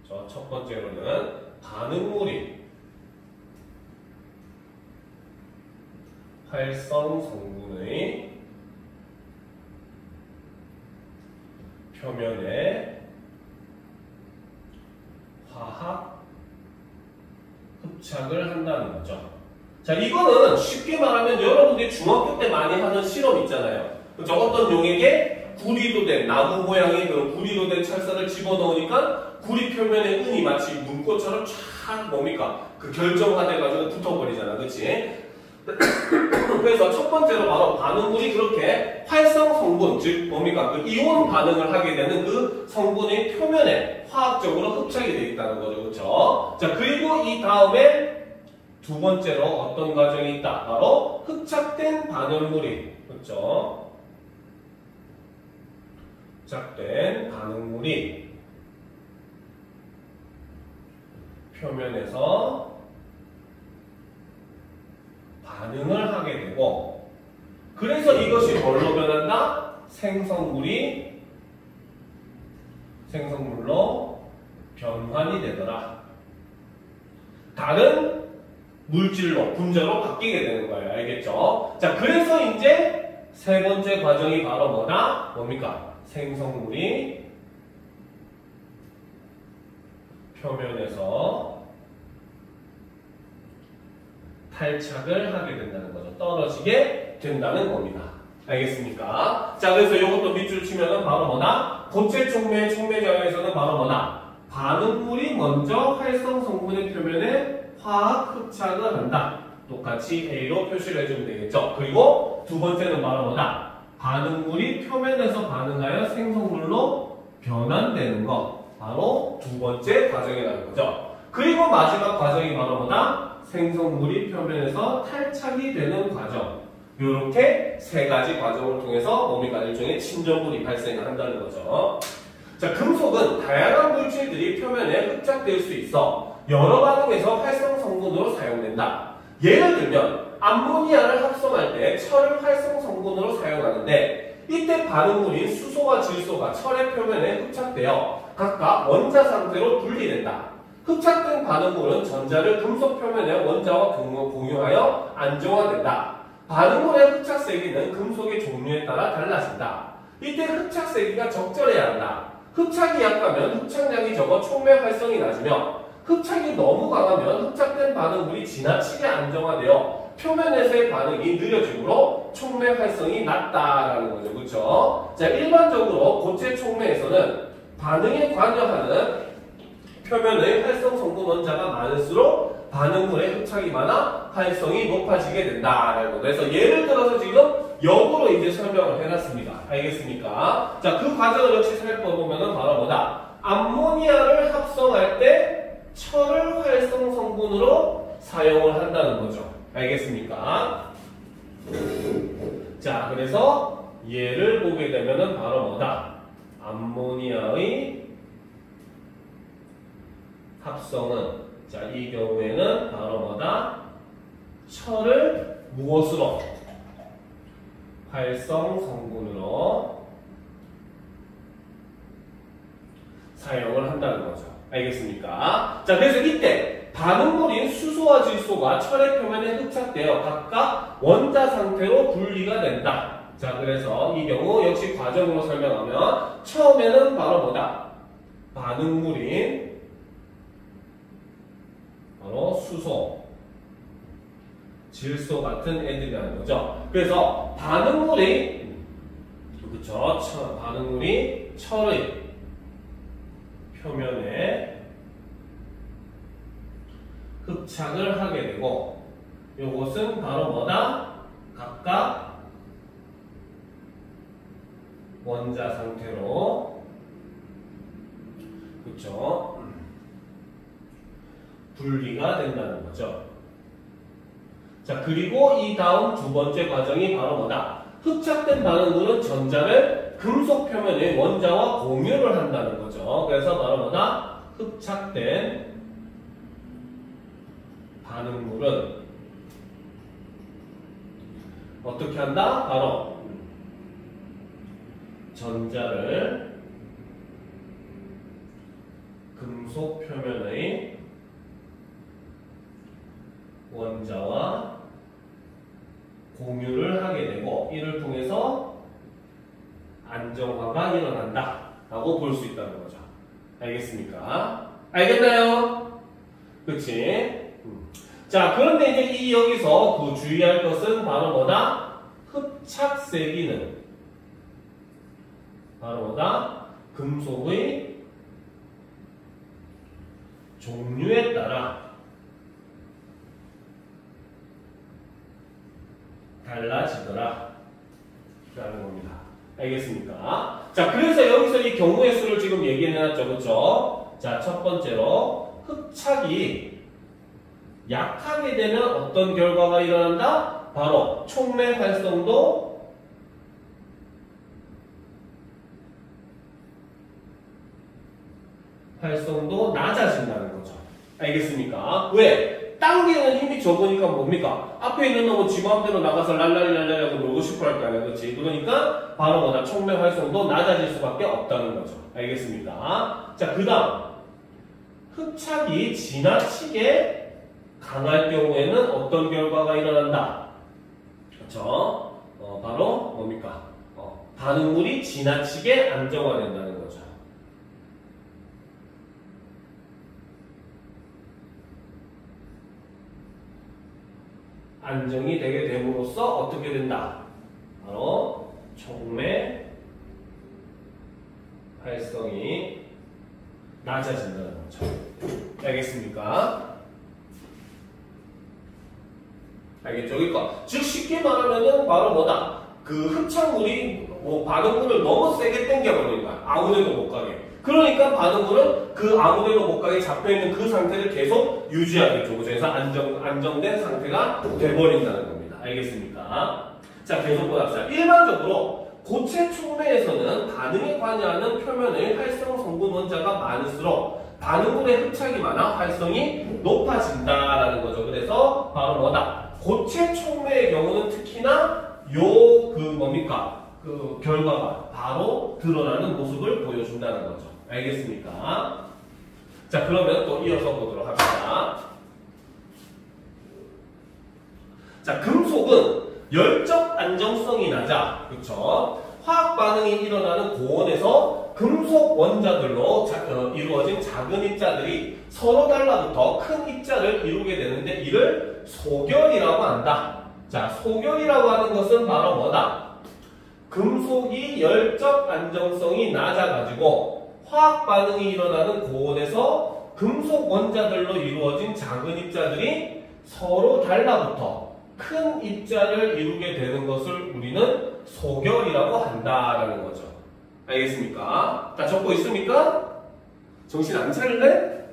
첫 번째로는 반응물이 활성 성분의 표면에 화학 흡착을 한다는 거죠. 자, 이거는 쉽게 말하면 여러분들이 중학교 때 많이 하는 실험 있잖아요. 그죠? 어떤 용액에 구리로 된 나무 모양의 그런 구리로 된 찰쌀을 집어넣으니까 구리 표면에 은이 마치 눈꽃처럼 쫙 뭡니까? 그 결정화돼가지고 붙어버리잖아. 그치? 그래서 첫 번째로 바로 반응물이 그렇게 활성 성분, 즉 뭡니까? 그 이온 반응을 하게 되는 그 성분의 표면에 화학적으로 흡착이 되어 있다는 거죠. 그렇죠? 자, 그리고 이 다음에 두 번째로 어떤 과정이 있다? 바로 흡착된 반응물이, 그렇죠? 흡착된 반응물이 표면에서 반응을 하게 되고, 그래서 이것이 뭘로 변한다? 생성물로 변환이 되더라. 다른 물질로, 분자로 바뀌게 되는 거예요. 알겠죠? 자, 그래서 이제 세 번째 과정이 바로 뭐다? 뭡니까? 생성물이 표면에서 탈착을 하게 된다는 거죠. 떨어지게 된다는 겁니다. 알겠습니까? 자, 그래서 이것도 밑줄 치면은 바로 뭐다? 고체 촉매, 촉매장에서는 바로 뭐다? 반응물이 먼저 활성 성분의 표면에 화학 흡착을 한다. 똑같이 A로 표시를 해주면 되겠죠. 그리고 두 번째는 바로 뭐다? 반응물이 표면에서 반응하여 생성물로 변환되는 것. 바로 두 번째 과정이라는 거죠. 그리고 마지막 과정이 바로 뭐다? 생성물이 표면에서 탈착이 되는 과정. 이렇게 세 가지 과정을 통해서 뭡니까? 일종의 침전물이 발생을 한다는 거죠. 자, 금속은 다양한 물질들이 표면에 흡착될 수 있어 여러 반응에서 활성 성분으로 사용된다. 예를 들면 암모니아를 합성할 때 철을 활성 성분으로 사용하는데, 이때 반응물인 수소와 질소가 철의 표면에 흡착되어 각각 원자 상태로 분리된다. 흡착된 반응물은 전자를 금속 표면의 원자와 공유하여 안정화된다. 반응물의 흡착 세기는 금속의 종류에 따라 달라진다. 이때 흡착 세기가 적절해야 한다. 흡착이 약하면 흡착량이 적어 촉매 활성이 낮으며, 흡착이 너무 강하면 흡착된 반응물이 지나치게 안정화되어 표면에서의 반응이 느려지므로 촉매 활성이 낮다라는 거죠. 그렇죠? 자, 일반적으로 고체 촉매에서는 반응에 관여하는 표면의 활성 성분 원자가 많을수록 반응물의 흡착이 많아 활성이 높아지게 된다라는 거. 그래서 예를 들어서 지금 역으로 이제 설명을 해놨습니다. 알겠습니까? 자, 그 과정을 역시 살펴보면은 바로 뭐다? 암모니아를 합성할 때 철을 활성 성분으로 사용을 한다는 거죠. 알겠습니까? 자, 그래서 얘를 보게 되면은 바로 뭐다? 암모니아의 합성은, 자, 이 경우에는 바로 뭐다? 철을 무엇으로? 활성 성분으로 사용을 한다는 거죠. 알겠습니까? 자, 그래서 이때 반응물인 수소와 질소가 철의 표면에 흡착되어 각각 원자 상태로 분리가 된다. 자, 그래서 이 경우 역시 과정으로 설명하면 처음에는 바로 뭐다? 반응물인 바로 수소, 질소 같은 애들이라는 거죠. 그래서 반응물이, 그렇죠? 반응물이 철의 표면에 흡착을 하게 되고, 이것은 바로 뭐다? 각각 원자 상태로 그쵸? 분리가 된다는 거죠. 자, 그리고 이 다음 두 번째 과정이 바로 뭐다? 흡착된 반응물은 전자를 금속 표면의 원자와 공유를 한다는 거죠. 그래서 바로 뭐다? 흡착된 반응물은 어떻게 한다? 바로 전자를 금속 표면의 원자와 공유를 하게 되고 이를 통해서 안정화가 일어난다 라고 볼 수 있다는 거죠. 알겠습니까? 알겠나요? 그치? 자, 그런데 이제 이 여기서 그 주의할 것은 바로 뭐다? 흡착세기는 바로 뭐다? 금속의 종류에 따라 달라지더라 라는 겁니다. 알겠습니까? 자, 그래서 여기서 이 경우의 수를 지금 얘기해놨죠. 그쵸? 자, 첫 번째로 흡착이 약하게 되면 어떤 결과가 일어난다? 바로 촉매 활성도 낮아진다는 거죠. 알겠습니까? 왜? 당기는 힘이 적으니까 뭡니까? 앞에 있는 놈은 지 마음대로 나가서 랄랄랄랄 하고 놀고 싶어 할 거 아니야. 그렇지? 그러니까 바로 뭐다? 촉매 활성도 낮아질 수밖에 없다는 거죠. 알겠습니까? 자, 그 다음 흡착이 지나치게 강할 경우에는 어떤 결과가 일어난다? 그렇죠? 바로 뭡니까? 반응물이 지나치게 안정화된다는 거죠. 안정이 되게 됨으로써 어떻게 된다? 바로 촉매 활성이 낮아진다는 거죠. 알겠습니까? 알겠죠? 그러니까 즉 쉽게 말하면은 바로 뭐다? 그 흡착물이 반응물을 너무 세게 당겨버리는 거야. 아무데도 못 가게. 그러니까 반응물은 그 아무데도 못 가게 잡혀있는 그 상태를 계속 유지하겠죠. 그래서 안정된 상태가 돼버린다는 겁니다. 알겠습니까? 자, 계속 보답시다. 일반적으로 고체 촉매에서는 반응에 관여하는 표면의 활성 성분 원자가 많을수록 반응물의 흡착이 많아 활성이 높아진다라는 거죠. 그래서 바로 뭐다? 고체 촉매의 경우는 특히나 그 결과가 바로 드러나는 모습을 보여준다는 거죠. 알겠습니까? 자, 그러면 또 이어서 보도록 합시다. 자, 금속은 열적 안정성이 낮아. 그쵸? 화학 반응이 일어나는 고온에서 금속 원자들로 이루어진 작은 입자들이 서로 달라붙어 큰 입자를 이루게 되는데 이를 소결이라고 한다. 자, 소결이라고 하는 것은 바로 뭐다? 금속이 열적 안정성이 낮아가지고 화학 반응이 일어나는 고온에서 금속 원자들로 이루어진 작은 입자들이 서로 달라붙어 큰 입자를 이루게 되는 것을 우리는 소결이라고 한다라는 거죠. 알겠습니까? 다 적고 있습니까? 정신 안 차릴래?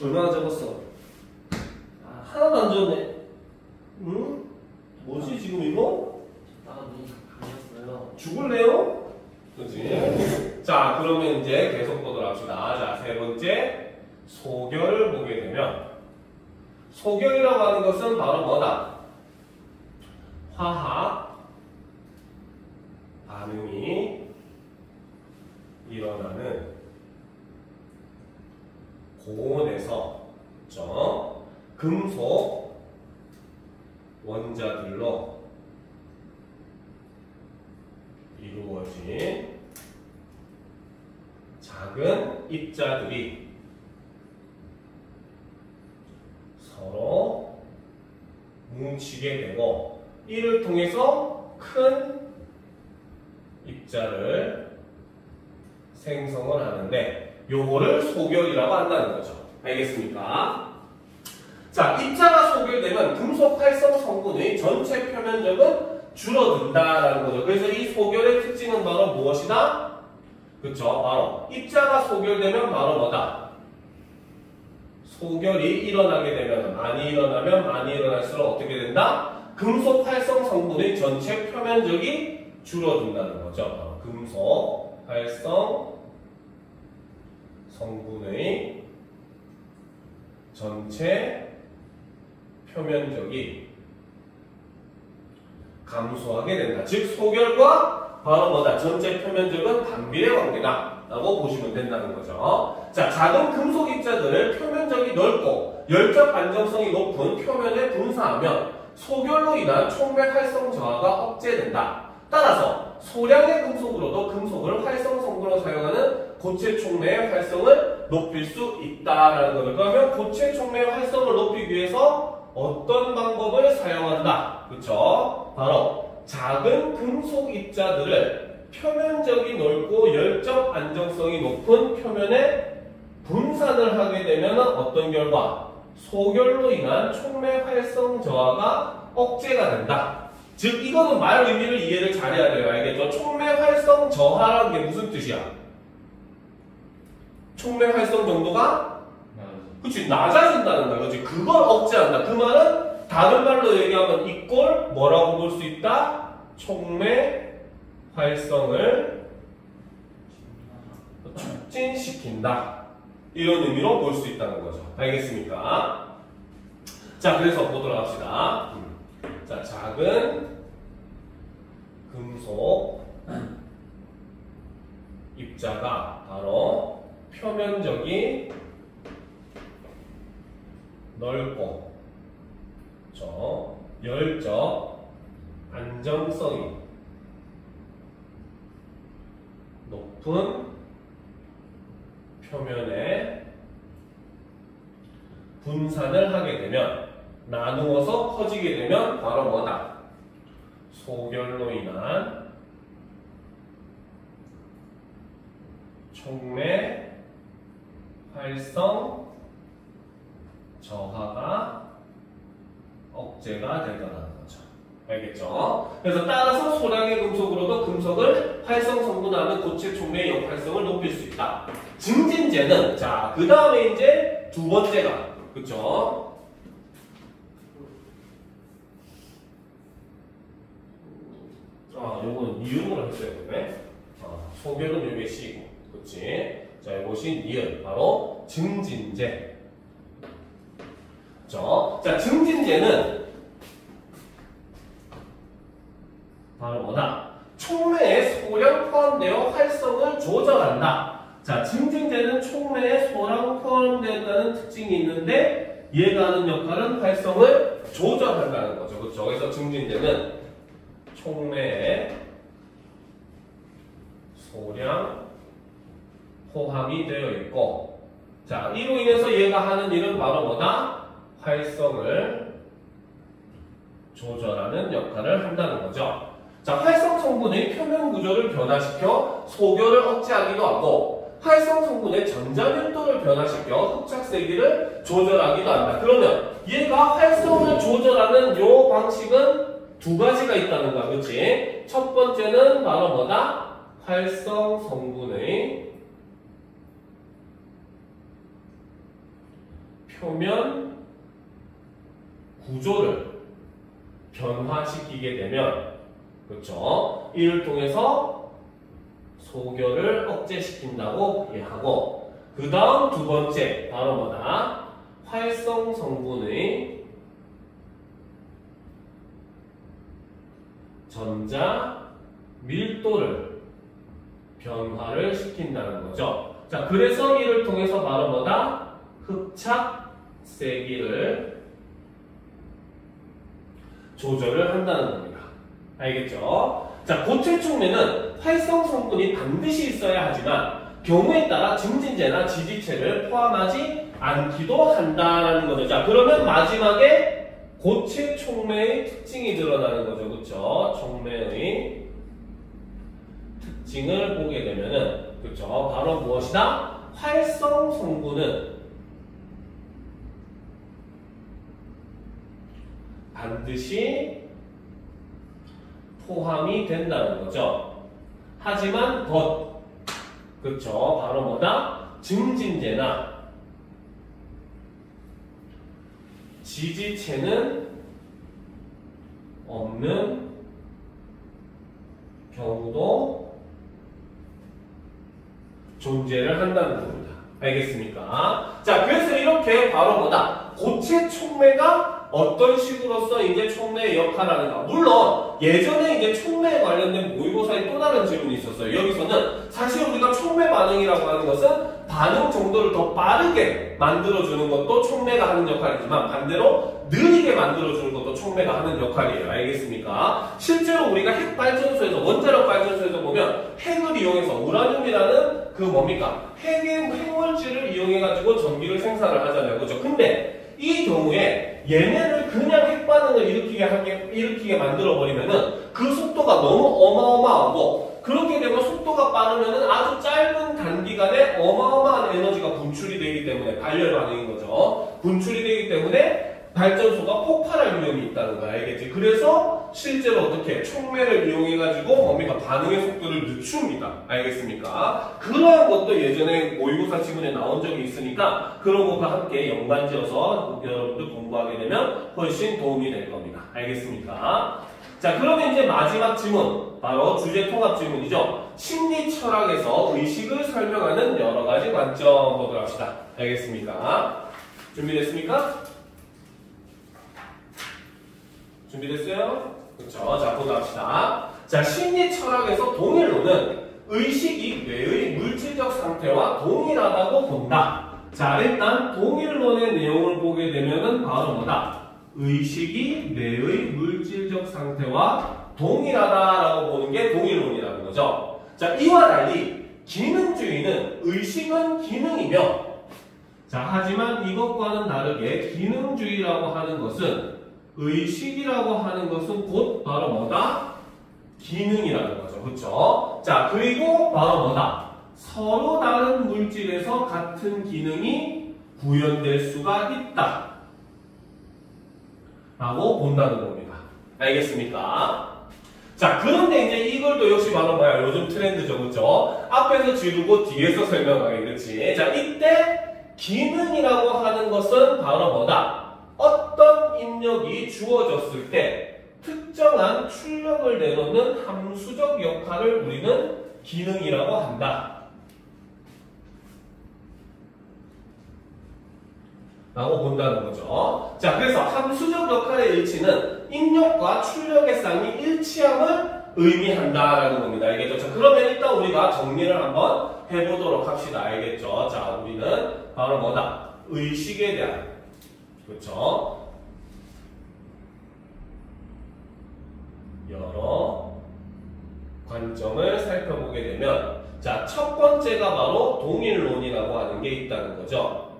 얼마나 적었어? 하나도 안 적네. 응? 뭐지 지금 이거? 나가 눈이 감겼어요. 죽을래요? 그렇지? 자, 그러면 이제 계속 보도록 합시다. 자, 세 번째 소결을 보게 되면 소결이라고 하는 것은 바로 뭐다? 화학 반응이 일어나는 고온에서 그렇죠? 금속 원자들로 이루어진 작은 입자들이 서로 뭉치게 되고 이를 통해서 큰 입자를 생성을 하는데 요거를 소결이라고 한다는 거죠. 알겠습니까? 자, 입자가 소결되면 금속 활성 성분의 전체 표면적은 줄어든다라는 거죠. 그래서 이 소결의 특징은 바로 무엇이다? 그쵸? 바로 입자가 소결되면 바로 뭐다? 소결이 일어나게 되면 많이 일어나면 많이 일어날수록 어떻게 된다? 금속 활성 성분의 전체 표면적이 줄어든다는 거죠. 바로 금속 활성 성분의 전체 표면적이 감소하게 된다. 즉 소결과 바로 뭐다? 전체 표면적은 반비례 관계다 라고 보시면 된다는 거죠. 자, 작은 금속 입자들을 표면적이 넓고 열적 안정성이 높은 표면에 분사하면 소결로 인한 촉매 활성 저하가 억제된다. 따라서 소량의 금속으로도 금속을 활성 성분으로 사용하는 고체 촉매의 활성을 높일 수 있다라는 거죠. 그러면 고체 촉매의 활성을 높이기 위해서 어떤 방법을 사용한다? 그쵸? 바로 작은 금속 입자들을 표면적이 넓고 열적 안정성이 높은 표면에 분산을 하게 되면 어떤 결과? 소결로 인한 촉매 활성 저하가 억제가 된다. 즉 이거는 말 의미를 이해를 잘해야 돼요. 알겠죠? 촉매 활성 저하라는 게 무슨 뜻이야? 촉매 활성 정도가 그치 낮아진다는 거야. 그치 그걸 억제한다. 그 말은 다른 말로 얘기하면 이꼴 뭐라고 볼 수 있다? 촉매 활성을 촉진시킨다. 이런 의미로 볼 수 있다는 거죠. 알겠습니까? 자, 그래서 보도록 합시다. 자, 작은 금속 입자가 바로 표면적이 넓고 열적 안정성이 높은 표면에 분산을 하게 되면 나누어서 커지게 되면 바로 뭐다? 소결로 인한 촉매 활성 저하가 억제가 되더라는 거죠. 알겠죠? 그래서 따라서 소량의 금속으로도 금속을 활성 성분하는 고체 촉매의 역활성을 높일 수 있다. 증진제는 자, 그 다음에 이제 두 번째가 그쵸? 요거는 니은으로 했어야 되네. 소결은 요게 C고, 그치? 자, 이것이 니은, 바로 증진제. 그쵸? 자, 증진제는 바로 뭐다? 촉매에 소량 포함되어 활성을 조절한다. 자, 증진제는 촉매에 소량 포함되었다는 특징이 있는데 얘가 하는 역할은 활성을 조절한다는 거죠. 그렇죠? 그래서 증진제는 촉매에 소량 포함이 되어 있고 자, 이로 인해서 얘가 하는 일은 바로 뭐다? 활성을 조절하는 역할을 한다는 거죠. 자, 활성 성분의 표면 구조를 변화시켜 소결을 억제하기도 하고 활성 성분의 전자 밀도를 변화시켜 흡착 세기를 조절하기도 한다. 그러면 얘가 활성을 조절하는 요 방식은 두 가지가 있다는 거야. 그치? 첫 번째는 바로 뭐다? 활성 성분의 표면 구조를 변화시키게 되면 그렇죠? 이를 통해서 소결을 억제시킨다고 이해하고 그 다음 두 번째 바로 뭐다? 활성 성분의 전자 밀도를 변화를 시킨다는 거죠. 자, 그래서 이를 통해서 바로 뭐다? 흡착 세기를 조절을 한다는 겁니다. 알겠죠? 자, 고체 촉매는 활성 성분이 반드시 있어야 하지만 경우에 따라 증진제나 지지체를 포함하지 않기도 한다는 거죠. 자, 그러면 마지막에 고체 촉매의 특징이 드러나는 거죠. 그렇죠? 촉매의 특징을 보게 되면은 그렇죠? 바로 무엇이다? 활성 성분은 반드시 포함이 된다는 거죠. 하지만 그쵸? 바로 뭐다? 증진제나 지지체는 없는 경우도 존재를 한다는 겁니다. 알겠습니까? 자, 그래서 이렇게 바로 뭐다? 고체 촉매가 어떤 식으로서 이제 촉매의 역할을 하는가. 물론 예전에 이제 촉매에 관련된 모의고사에 또 다른 질문이 있었어요. 여기서는 사실 우리가 촉매 반응이라고 하는 것은 반응 정도를 더 빠르게 만들어주는 것도 촉매가 하는 역할이지만 반대로 느리게 만들어주는 것도 촉매가 하는 역할이에요. 알겠습니까? 실제로 우리가 핵발전소에서 원자력 발전소에서 보면 핵을 이용해서 우라늄이라는 그 뭡니까? 핵물질을 이용해가지고 전기를 생산을 하잖아요. 그죠? 근데 이 경우에 얘네를 그냥 핵반응을 일으키게 만들어버리면은 그 속도가 너무 어마어마하고 그렇게 되면 속도가 빠르면은 아주 짧은 단기간에 어마어마한 에너지가 분출이 되기 때문에 발열 반응인 거죠. 분출이 되기 때문에 발전소가 폭발할 위험이 있다는 거 알겠지? 그래서 실제로 어떻게 촉매를 이용해가지고 뭡니까? 반응의 속도를 늦춥니다. 알겠습니까? 그러한 것도 예전에 모의고사 지문에 나온 적이 있으니까 그런 것과 함께 연관지어서 여러분들 공부하게 되면 훨씬 도움이 될 겁니다. 알겠습니까? 자, 그러면 이제 마지막 지문, 바로 주제 통합 지문이죠. 심리 철학에서 의식을 설명하는 여러 가지 관점 보도록 합시다. 알겠습니까? 준비됐습니까? 준비됐어요? 그렇죠. 자, 보도록 합시다. 자, 심리 철학에서 동일론은 의식이 뇌의 물질적 상태와 동일하다고 본다. 자, 일단 동일론의 내용을 보게 되면은 바로 뭐다? 의식이 뇌의 물질적 상태와 동일하다라고 보는 게 동일론이라는 거죠. 자, 이와 달리 기능주의는 의식은 기능이며, 자, 하지만 이것과는 다르게 기능주의라고 하는 것은 의식이라고 하는 것은 곧 바로 뭐다? 기능이라는 거죠. 그렇죠? 자, 그리고 바로 뭐다? 서로 다른 물질에서 같은 기능이 구현될 수가 있다 라고 본다는 겁니다. 알겠습니까? 자, 그런데 이제 이걸도 역시 바로 뭐야? 요즘 트렌드죠. 그렇죠? 앞에서 지르고 뒤에서 설명하기. 그렇지? 자, 이때 기능이라고 하는 것은 바로 뭐다? 어떤 입력이 주어졌을 때 특정한 출력을 내놓는 함수적 역할을 우리는 기능이라고 한다 라고 본다는 거죠. 자, 그래서 함수적 역할의 일치는 입력과 출력의 쌍이 일치함을 의미한다라는 겁니다. 알겠죠? 자, 그러면 일단 우리가 정리를 한번 해보도록 합시다. 알겠죠? 자, 우리는 바로 뭐다? 의식에 대한, 그렇죠? 여러 관점을 살펴보게 되면, 자, 첫 번째가 바로 동일론이라고 하는 게 있다는 거죠.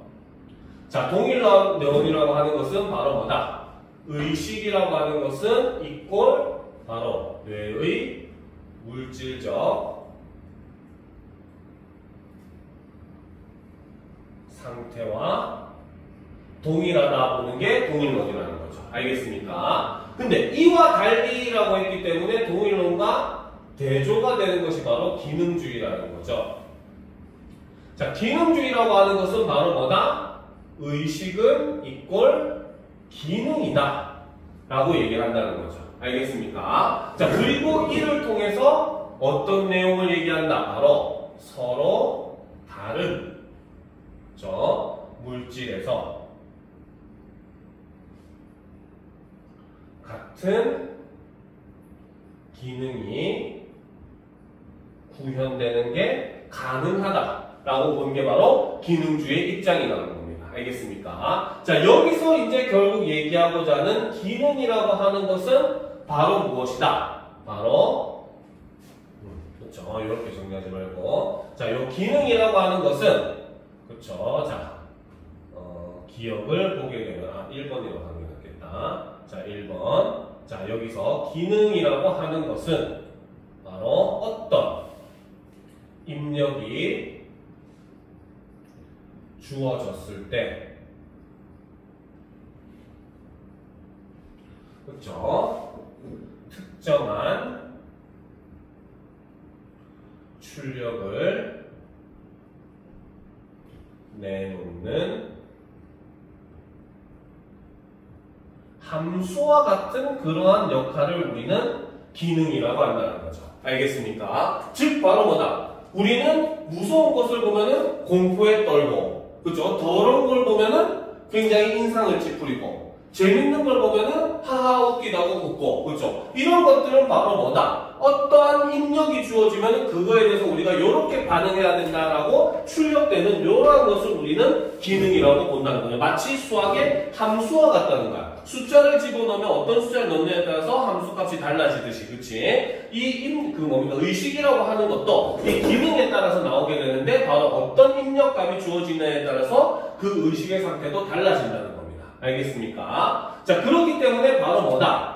자, 동일론이라고 하는 것은 바로 뭐다? 의식이라고 하는 것은 이꼴 바로 뇌의 물질적 상태와 동일하다 보는 게 동일론이라는 거죠. 알겠습니까? 근데 이와 달리라고 했기 때문에 동일론과 대조가 되는 것이 바로 기능주의라는 거죠. 자, 기능주의라고 하는 것은 바로 뭐다? 의식은 이꼴 기능이다 라고 얘기를 한다는 거죠. 알겠습니까? 자, 그리고 이를 통해서 어떤 내용을 얘기한다? 바로 서로 다른 물질에서 같은 기능이 구현되는 게 가능하다라고 본 게 바로 기능주의 입장이라는 겁니다. 알겠습니까? 자, 여기서 이제 결국 얘기하고자 하는 기능이라고 하는 것은 바로 무엇이다? 바로 그렇죠. 이렇게 정리하지 말고, 자, 요 기능이라고 하는 것은 그렇죠. 자, 기억을 보게 되면 1번이라고 하는 게 낫겠다. 자, 1번. 자, 여기서 기능이라고 하는 것은 바로 어떤 입력이 주어졌을 때, 그렇죠? 특정한 출력을 내놓는 함수와 같은 그러한 역할을 우리는 기능이라고 한다는 거죠. 알겠습니까? 즉 바로 뭐다? 우리는 무서운 것을 보면은 공포에 떨고, 그죠? 더러운 걸 보면은 굉장히 인상을 찌푸리고, 재밌는 걸 보면은 하하 웃기다고 웃고, 그죠? 이런 것들은 바로 뭐다? 어떠한 입력이 주어지면 그거에 대해서 우리가 이렇게 반응해야 된다라고 출력되는 이러한 것을 우리는 기능이라고 본다는 거예요. 마치 수학의 함수와 같다는 거야. 숫자를 집어넣으면 어떤 숫자를 넣느냐에 따라서 함수값이 달라지듯이, 그치? 의식이라고 하는 것도 이 기능에 따라서 나오게 되는데 바로 어떤 입력값이 주어지느냐에 따라서 그 의식의 상태도 달라진다는 겁니다. 알겠습니까? 자, 그렇기 때문에 바로 뭐다?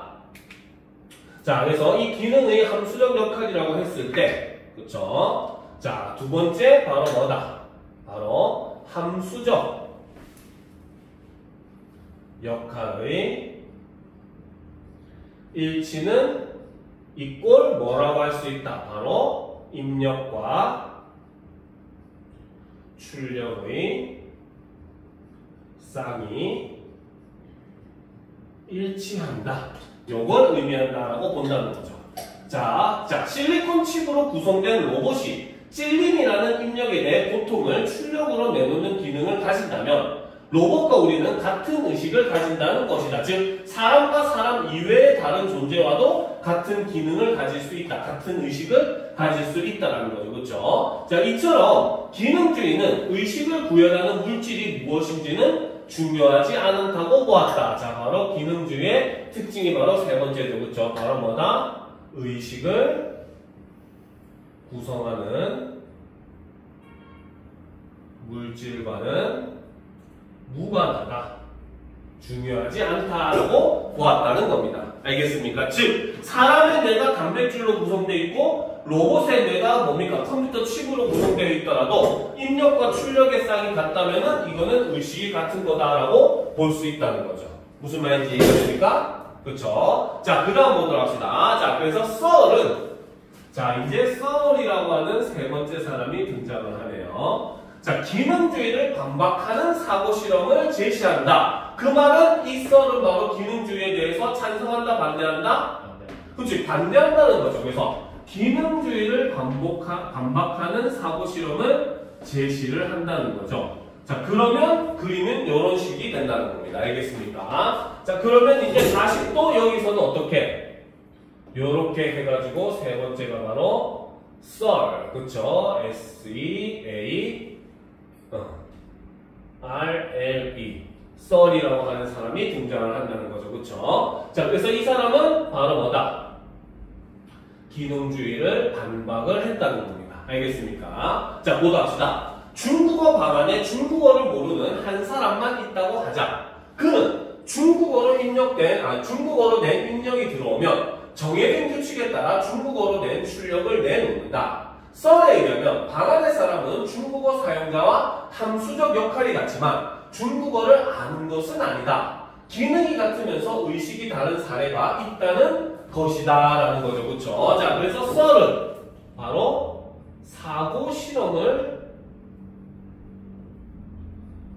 자, 그래서 이 기능의 함수적 역할이라고 했을 때, 그쵸? 자, 두 번째, 바로 뭐다? 바로 함수적 역할의 일치는 이꼴 뭐라고 할 수 있다? 바로 입력과 출력의 쌍이 일치한다. 요걸 의미한다라고 본다는 거죠. 자, 실리콘 칩으로 구성된 로봇이 찔림이라는 입력에 대해 고통을 출력으로 내놓는 기능을 가진다면 로봇과 우리는 같은 의식을 가진다는 것이다. 즉, 사람과 사람 이외의 다른 존재와도 같은 기능을 가질 수 있다. 같은 의식을 가질 수 있다는 거죠. 그렇죠? 자, 이처럼 기능주의는 의식을 구현하는 물질이 무엇인지는 중요하지 않다고 보았다. 자, 바로 기능주의의 특징이 바로 세 번째죠. 그렇죠? 바로 뭐다? 의식을 구성하는 물질과는 무관하다. 중요하지 않다라고 보았다는 겁니다. 알겠습니까? 즉, 사람의 뇌가 단백질로 구성되어 있고 로봇의 뇌가 뭡니까? 컴퓨터 칩으로 구성되어 있더라도 입력과 출력의 쌍이 같다면은 이거는 의식이 같은 거다라고 볼 수 있다는 거죠. 무슨 말인지 이해되십니까? 그렇죠? 자, 그 다음 보도록 합시다. 자, 그래서 썰은, 자, 이제 썰이라고 하는 세 번째 사람이 등장을 하네요. 자, 기능주의를 반박하는 사고 실험을 제시한다. 그 말은 이 썰은 바로 기능주의에 대해서 찬성한다, 반대한다? 그치, 반대한다는 거죠. 그래서 기능주의를 반박하는 사고 실험을 제시를 한다는 거죠. 자, 그러면 그림은 이런 식이 된다는 겁니다. 알겠습니까? 자, 그러면 이제 다시 또 여기서는 어떻게? 요렇게 해가지고 세 번째가 바로 썰, 그쵸? S-E-A R-L-E 썰이라고 하는 사람이 등장을 한다는 거죠. 그쵸? 자, 그래서 이 사람은 바로 뭐다? 기능주의를 반박을 했다는 겁니다. 알겠습니까? 자, 보도록 합시다. 중국어 방안에 중국어를 모르는 한 사람만 있다고 하자. 그는 중국어로 된 입력이 들어오면 정해진 규칙에 따라 중국어로 된 출력을 내놓는다. 썰에 의하면 방안의 사람은 중국어 사용자와 함수적 역할이 같지만 중국어를 아는 것은 아니다. 기능이 같으면서 의식이 다른 사례가 있다는 것이다 라는 거죠. 그쵸? 자, 그래서 썰은 바로 사고 실험을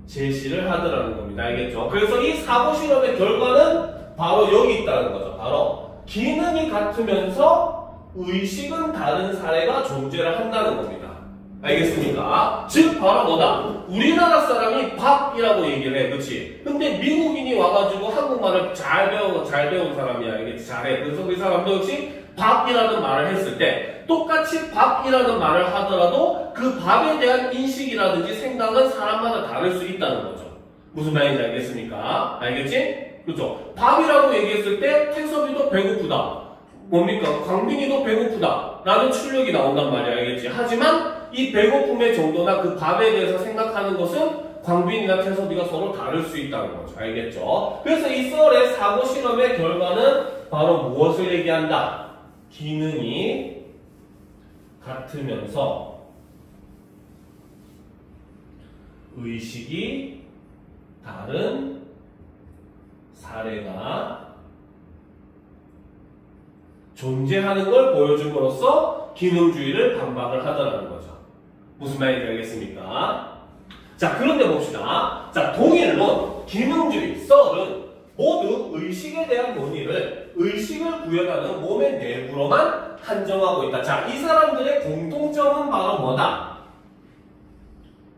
제시를 하더라는 겁니다. 알겠죠? 그래서 이 사고 실험의 결과는 바로 여기 있다는 거죠. 바로 기능이 같으면서 의식은 다른 사례가 존재를 한다는 겁니다. 알겠습니까? 즉 바로 뭐다? 우리나라 사람이 밥이라고 얘기를 해. 그치? 근데 미국인이 와가지고 한국말을 잘 배운 사람이야. 알겠지? 잘해. 그래서 그 사람도 역시 밥이라는 말을 했을 때 똑같이 밥이라는 말을 하더라도 그 밥에 대한 인식이라든지 생각은 사람마다 다를 수 있다는 거죠. 무슨 말인지 알겠습니까? 알겠지? 그렇죠? 밥이라고 얘기했을 때 태섭이도 배고프다. 뭡니까? 광빈이도 배고프다. 라는 출력이 나온단 말이야. 알겠지? 하지만 이 배고픔의 정도나 그 밥에 대해서 생각하는 것은 광빈이나 태섭이가 서로 다를 수 있다는 거죠. 알겠죠? 그래서 이 썰의 사고 실험의 결과는 바로 무엇을 얘기한다? 기능이 같으면서 의식이 다른 사례가 존재하는 걸 보여줌으로써 기능주의를 반박을 하더라는 거죠. 무슨 말인지 알겠습니까? 자, 그런데 봅시다. 자, 동일론, 기능주의, 썰은 모두 의식에 대한 논의를 의식을 구현하는 몸의 내부로만 한정하고 있다. 자, 이 사람들의 공통점은 바로 뭐다?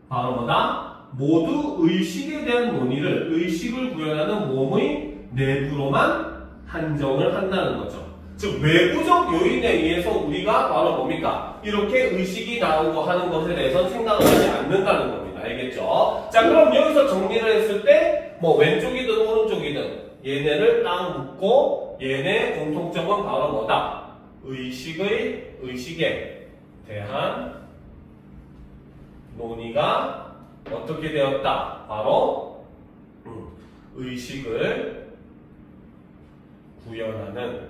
바로 뭐다? 모두 의식에 대한 논의를 의식을 구현하는 몸의 내부로만 한정을 한다는 거죠. 즉, 외부적 요인에 의해서 우리가 바로 뭡니까? 이렇게 의식이 나오고 하는 것에 대해서는 생각을 하지 않는다는 겁니다. 알겠죠? 자, 그럼 여기서 정리를 했을 때 뭐 왼쪽이든 오른쪽이든 얘네를 딱 묶고 얘네 공통점은 바로 뭐다? 의식에 대한 논의가 어떻게 되었다? 바로 의식을 구현하는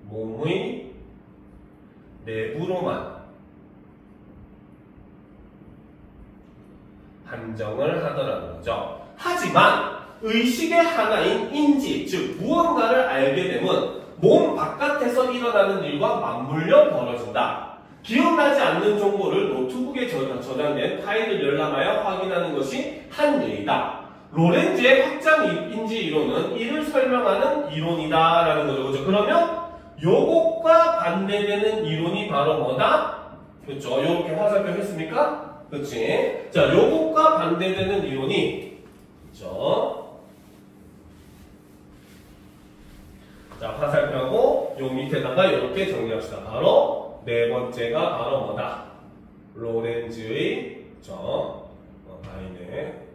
몸의 내부로만 한정을 하더라는 거죠. 하지만 의식의 하나인 인지, 즉 무언가를 알게 되면 몸 바깥에서 일어나는 일과 맞물려 벌어진다. 기억나지 않는 정보를 노트북에 저장된 파일을 열람하여 확인하는 것이 한 예이다. 로렌즈의 확장 인지 이론은 이를 설명하는 이론이다라는 거죠. 그렇죠? 그러면 요것과 반대되는 이론이 바로 뭐다? 그렇죠? 요렇게 화살표 했습니까? 그렇지? 자, 요것과 반대되는 이론이 그렇죠? 자, 화살표하고 요 밑에다가 이렇게 정리합시다. 바로 네 번째가 바로 뭐다? 로렌즈의 그렇죠? 아니네.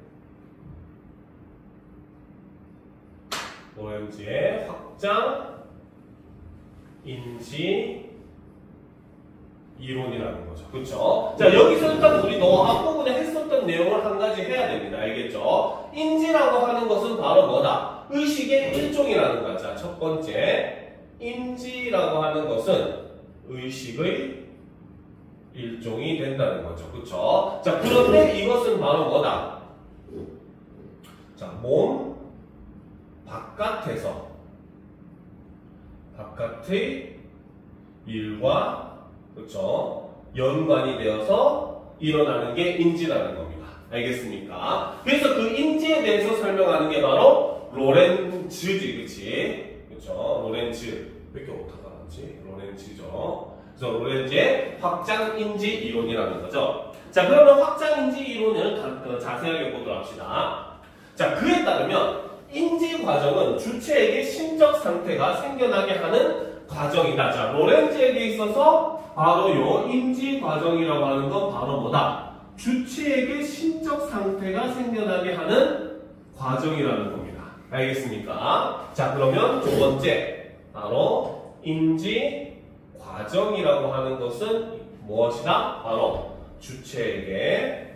로렌즈의 확장 인지 이론이라는 거죠. 그렇죠? 자, 여기서 일단 우리 앞부분에 했었던 내용을 한 가지 해야 됩니다. 알겠죠? 인지라고 하는 것은 바로 뭐다? 의식의 일종이라는 거죠. 자, 첫 번째 인지라고 하는 것은 의식의 일종이 된다는 거죠. 그렇죠? 자, 그런데 이것은 바로 뭐다? 자, 몸 바깥의 일과 그렇죠? 연관이 되어서 일어나는 게 인지라는 겁니다. 알겠습니까? 그래서 그 인지에 대해서 설명하는 게 바로 로렌즈지, 그치? 그렇죠? 로렌즈. 왜 이렇게 오타가 나지? 로렌즈죠. 그래서 로렌즈의 확장 인지 이론이라는 거죠. 자, 그러면 확장 인지 이론을 자세하게 보도록 합시다. 자, 그에 따르면 인지 과정은 주체에게 심적 상태가 생겨나게 하는 과정이다. 자, 로렌즈에게 있어서 바로 요 인지 과정이라고 하는 건 바로 뭐다? 주체에게 심적 상태가 생겨나게 하는 과정이라는 겁니다. 알겠습니까? 자, 그러면 두 번째 바로 인지 과정이라고 하는 것은 무엇이다? 바로 주체에게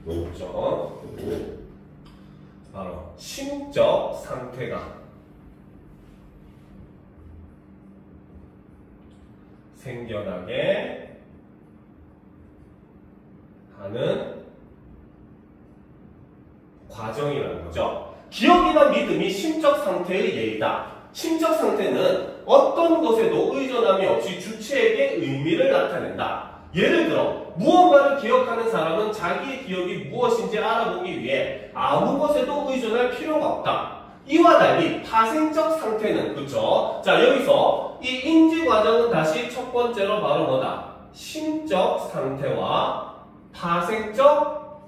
그렇죠? 바로 심적 상태가 생겨나게 하는 과정이라는 거죠. 기억이나 믿음이 심적 상태의 예이다. 심적 상태는 어떤 것에도 의존함이 없이 주체에게 의미를 나타낸다. 예를 들어 무언가를 기억하는 사람은 자기의 기억이 무엇인지 알아보기 위해 아무 것에도 의존할 필요가 없다. 이와 달리 파생적 상태는 그렇죠? 자, 여기서 이 인지 과정은 다시 첫 번째로 바로 뭐다? 심적 상태와 파생적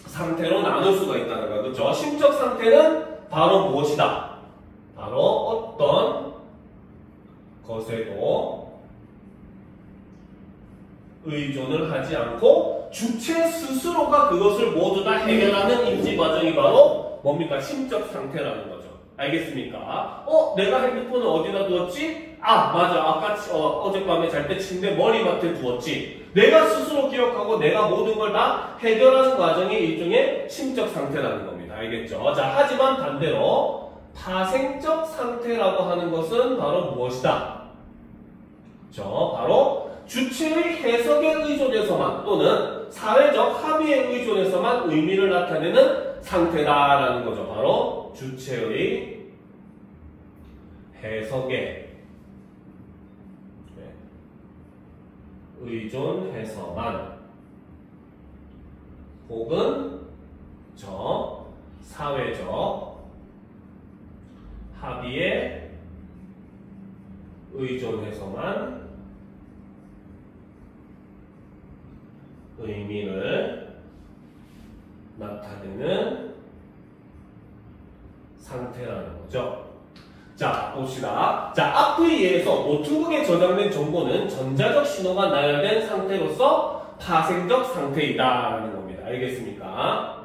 상태로 나눌 수가 있다는 거야. 그렇죠? 심적 상태는 바로 무엇이다? 바로 어떤 것에도 의존을 하지 않고 주체 스스로가 그것을 모두 다 해결하는 인지 과정이 바로 뭡니까? 심적 상태라는 거죠. 알겠습니까? 내가 핸드폰을 어디다 두었지? 아, 맞아. 아까 어젯밤에 잘 때 침대 머리맡에 두었지. 내가 스스로 기억하고 내가 모든 걸 다 해결하는 과정이 일종의 심적 상태라는 겁니다. 알겠죠? 자, 하지만 반대로 파생적 상태라고 하는 것은 바로 무엇이다? 그렇죠? 바로 주체의 해석에 의존해서만 또는 사회적 합의에 의존해서만 의미를 나타내는 상태다라는 거죠. 바로 주체의 해석에 의존해서만 혹은 사회적 합의에 의존해서만 의미를 나타내는 상태라는 거죠. 자, 봅시다. 자, 앞의 예에서 노트북에 저장된 정보는 전자적 신호가 나열된 상태로서 파생적 상태이다라는 겁니다. 알겠습니까?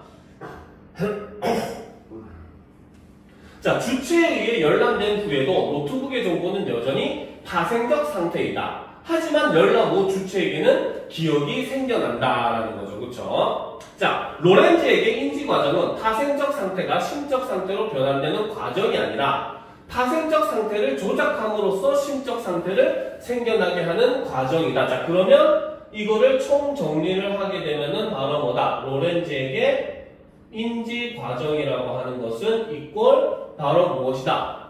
자, 주체에 의해 열람된 후에도 노트북의 정보는 여전히 파생적 상태이다. 하지만 열람 후 주체에게는 기억이 생겨난다라는 거죠. 그쵸? 자, 로렌즈에게 인지 과정은 파생적 상태가 심적 상태로 변환되는 과정이 아니라 파생적 상태를 조작함으로써 심적 상태를 생겨나게 하는 과정이다. 자, 그러면 이거를 총 정리를 하게 되면은 바로 뭐다? 로렌즈에게 인지 과정이라고 하는 것은 이꼴 바로 무엇이다?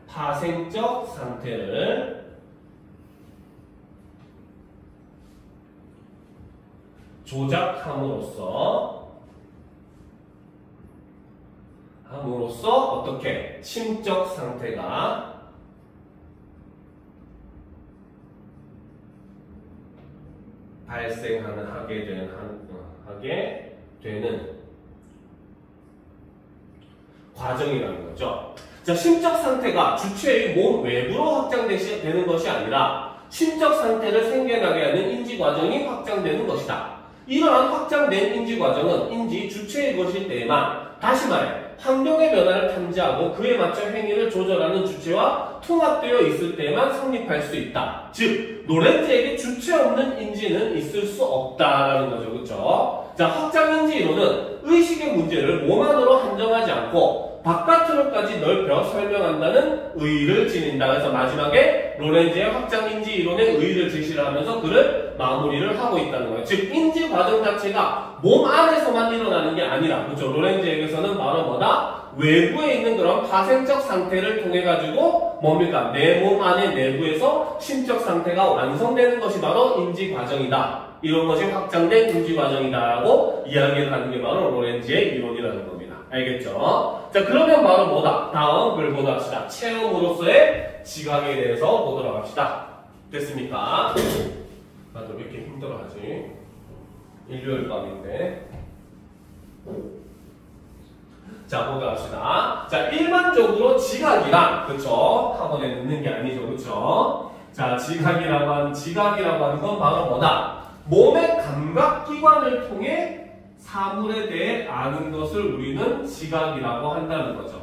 파생적 상태를 조작함으로써 어떻게 심적 상태가 하게 되는 과정이라는 거죠. 자, 심적 상태가 주체의 몸 외부로 확장되는 것이 아니라 심적 상태를 생겨나게 하는 인지 과정이 확장되는 것이다. 이러한 확장된 인지 과정은 인지 주체의 것일 때에만, 다시 말해 환경의 변화를 탐지하고 그에 맞춰 행위를 조절하는 주체와 통합되어 있을 때에만 성립할 수 있다. 즉, 로렌즈에게 주체 없는 인지는 있을 수 없다라는 거죠. 그렇죠? 자, 확장인지 이론은 의식의 문제를 몸 안으로 한정하지 않고 바깥으로까지 넓혀 설명한다는 의의를 지닌다. 그래서 마지막에 로렌즈의 확장인지 이론의 의의를 제시를 하면서 그를 마무리를 하고 있다는 거예요. 즉, 인지 과정 자체가 몸 안에서만 일어나는 게 아니라, 그렇죠? 로렌즈에게서는 바로 뭐다? 외부에 있는 그런 파생적 상태를 통해 가지고 뭡니까? 내 몸 안의 내부에서 심적 상태가 완성되는 것이 바로 인지 과정이다. 이런 것이 확장된 인지 과정이다라고 이야기를 하는 게 바로 로렌즈의 이론이라는 겁니다. 알겠죠? 자, 그러면 바로 뭐다? 다음 글 보도록 합시다. 체험으로서의 지각에 대해서 보도록 합시다. 됐습니까? 나도 왜 이렇게 힘들어하지? 일요일 밤인데. 자, 보도록 합시다. 자, 일반적으로 지각이란, 그쵸? 학원에 넣는 게 아니죠. 그쵸? 자, 지각이라고 하는 건 바로 뭐다? 몸의 감각기관을 통해 사물에 대해 아는 것을 우리는 지각이라고 한다는 거죠.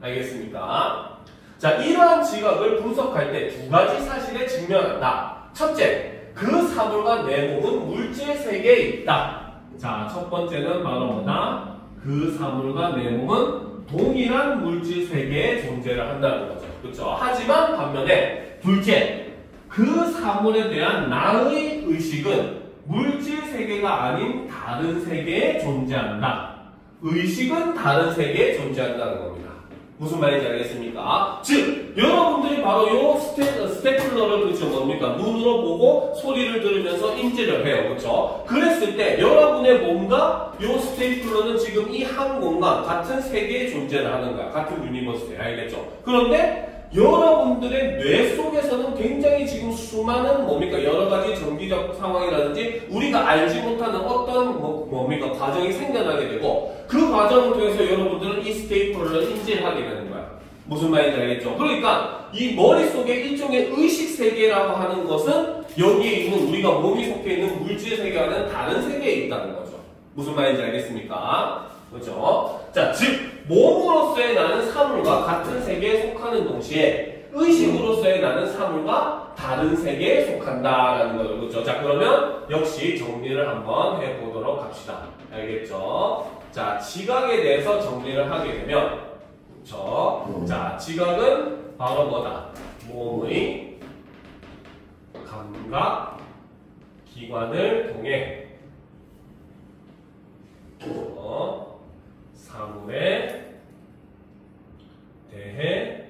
알겠습니까? 자, 이러한 지각을 분석할 때 두 가지 사실에 직면한다. 첫째, 그 사물과 내 몸은 물질 세계에 있다. 자, 첫 번째는 바로 뭐다? 그 사물과 내 몸은 동일한 물질 세계에 존재를 한다는 거죠. 그렇죠? 하지만 반면에 둘째, 그 사물에 대한 나의 의식은 물질 세계가 아닌 다른 세계에 존재한다. 의식은 다른 세계에 존재한다는 겁니다. 무슨 말인지 알겠습니까? 즉, 여러분들이 바로 요 스테플러를 그렇죠 뭡니까? 눈으로 보고 소리를 들으면서 인지를 해요. 그렇죠? 그랬을 때 여러분의 몸과 요 스테플러는 지금 이 한 공간 같은 세계에 존재를 하는 거야. 같은 유니버스에. 알겠죠? 그런데 여러분들의 뇌 속에서는 굉장히 지금 수많은 뭡니까? 여러 가지 정기적 상황이라든지 우리가 알지 못하는 어떤 뭡니까? 과정이 생겨나게 되고 그 과정을 통해서 여러분들은 이 스테이플러를 인지를 하게 되는 거야. 무슨 말인지 알겠죠? 그러니까 이 머릿속에 일종의 의식 세계라고 하는 것은 여기에 있는 우리가 몸이 속해 있는 물질 세계와는 다른 세계에 있다는 거죠. 무슨 말인지 알겠습니까? 그렇죠? 자, 즉 몸으로서의 나는 사물과 같은 세계에 속하는 동시에 의식으로서의 나는 사물과 다른 세계에 속한다라는 거죠. 그렇죠? 자, 그러면 역시 정리를 한번 해보도록 합시다. 알겠죠? 자, 지각에 대해서 정리를 하게 되면, 그렇죠? 자, 지각은 바로 뭐다? 몸의 감각 기관을 통해 사물에 대해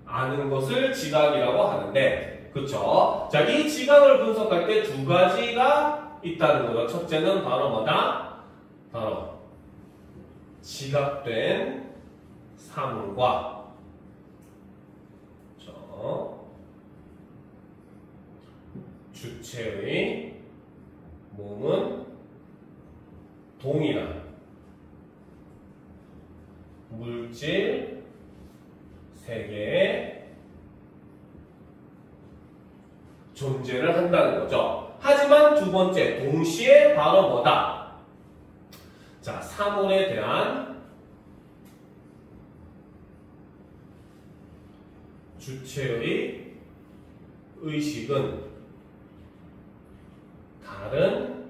아는 것을 지각이라고 하는데, 그쵸? 자, 이 지각을 분석할 때 두 가지가 있다는 거죠. 첫째는 바로 뭐다? 바로 지각된 사물과 주체의 몸은 동일한 물질 세계에 존재를 한다는 거죠. 하지만 두 번째, 동시에 바로 뭐다? 자, 사물에 대한 주체의 의식은 다른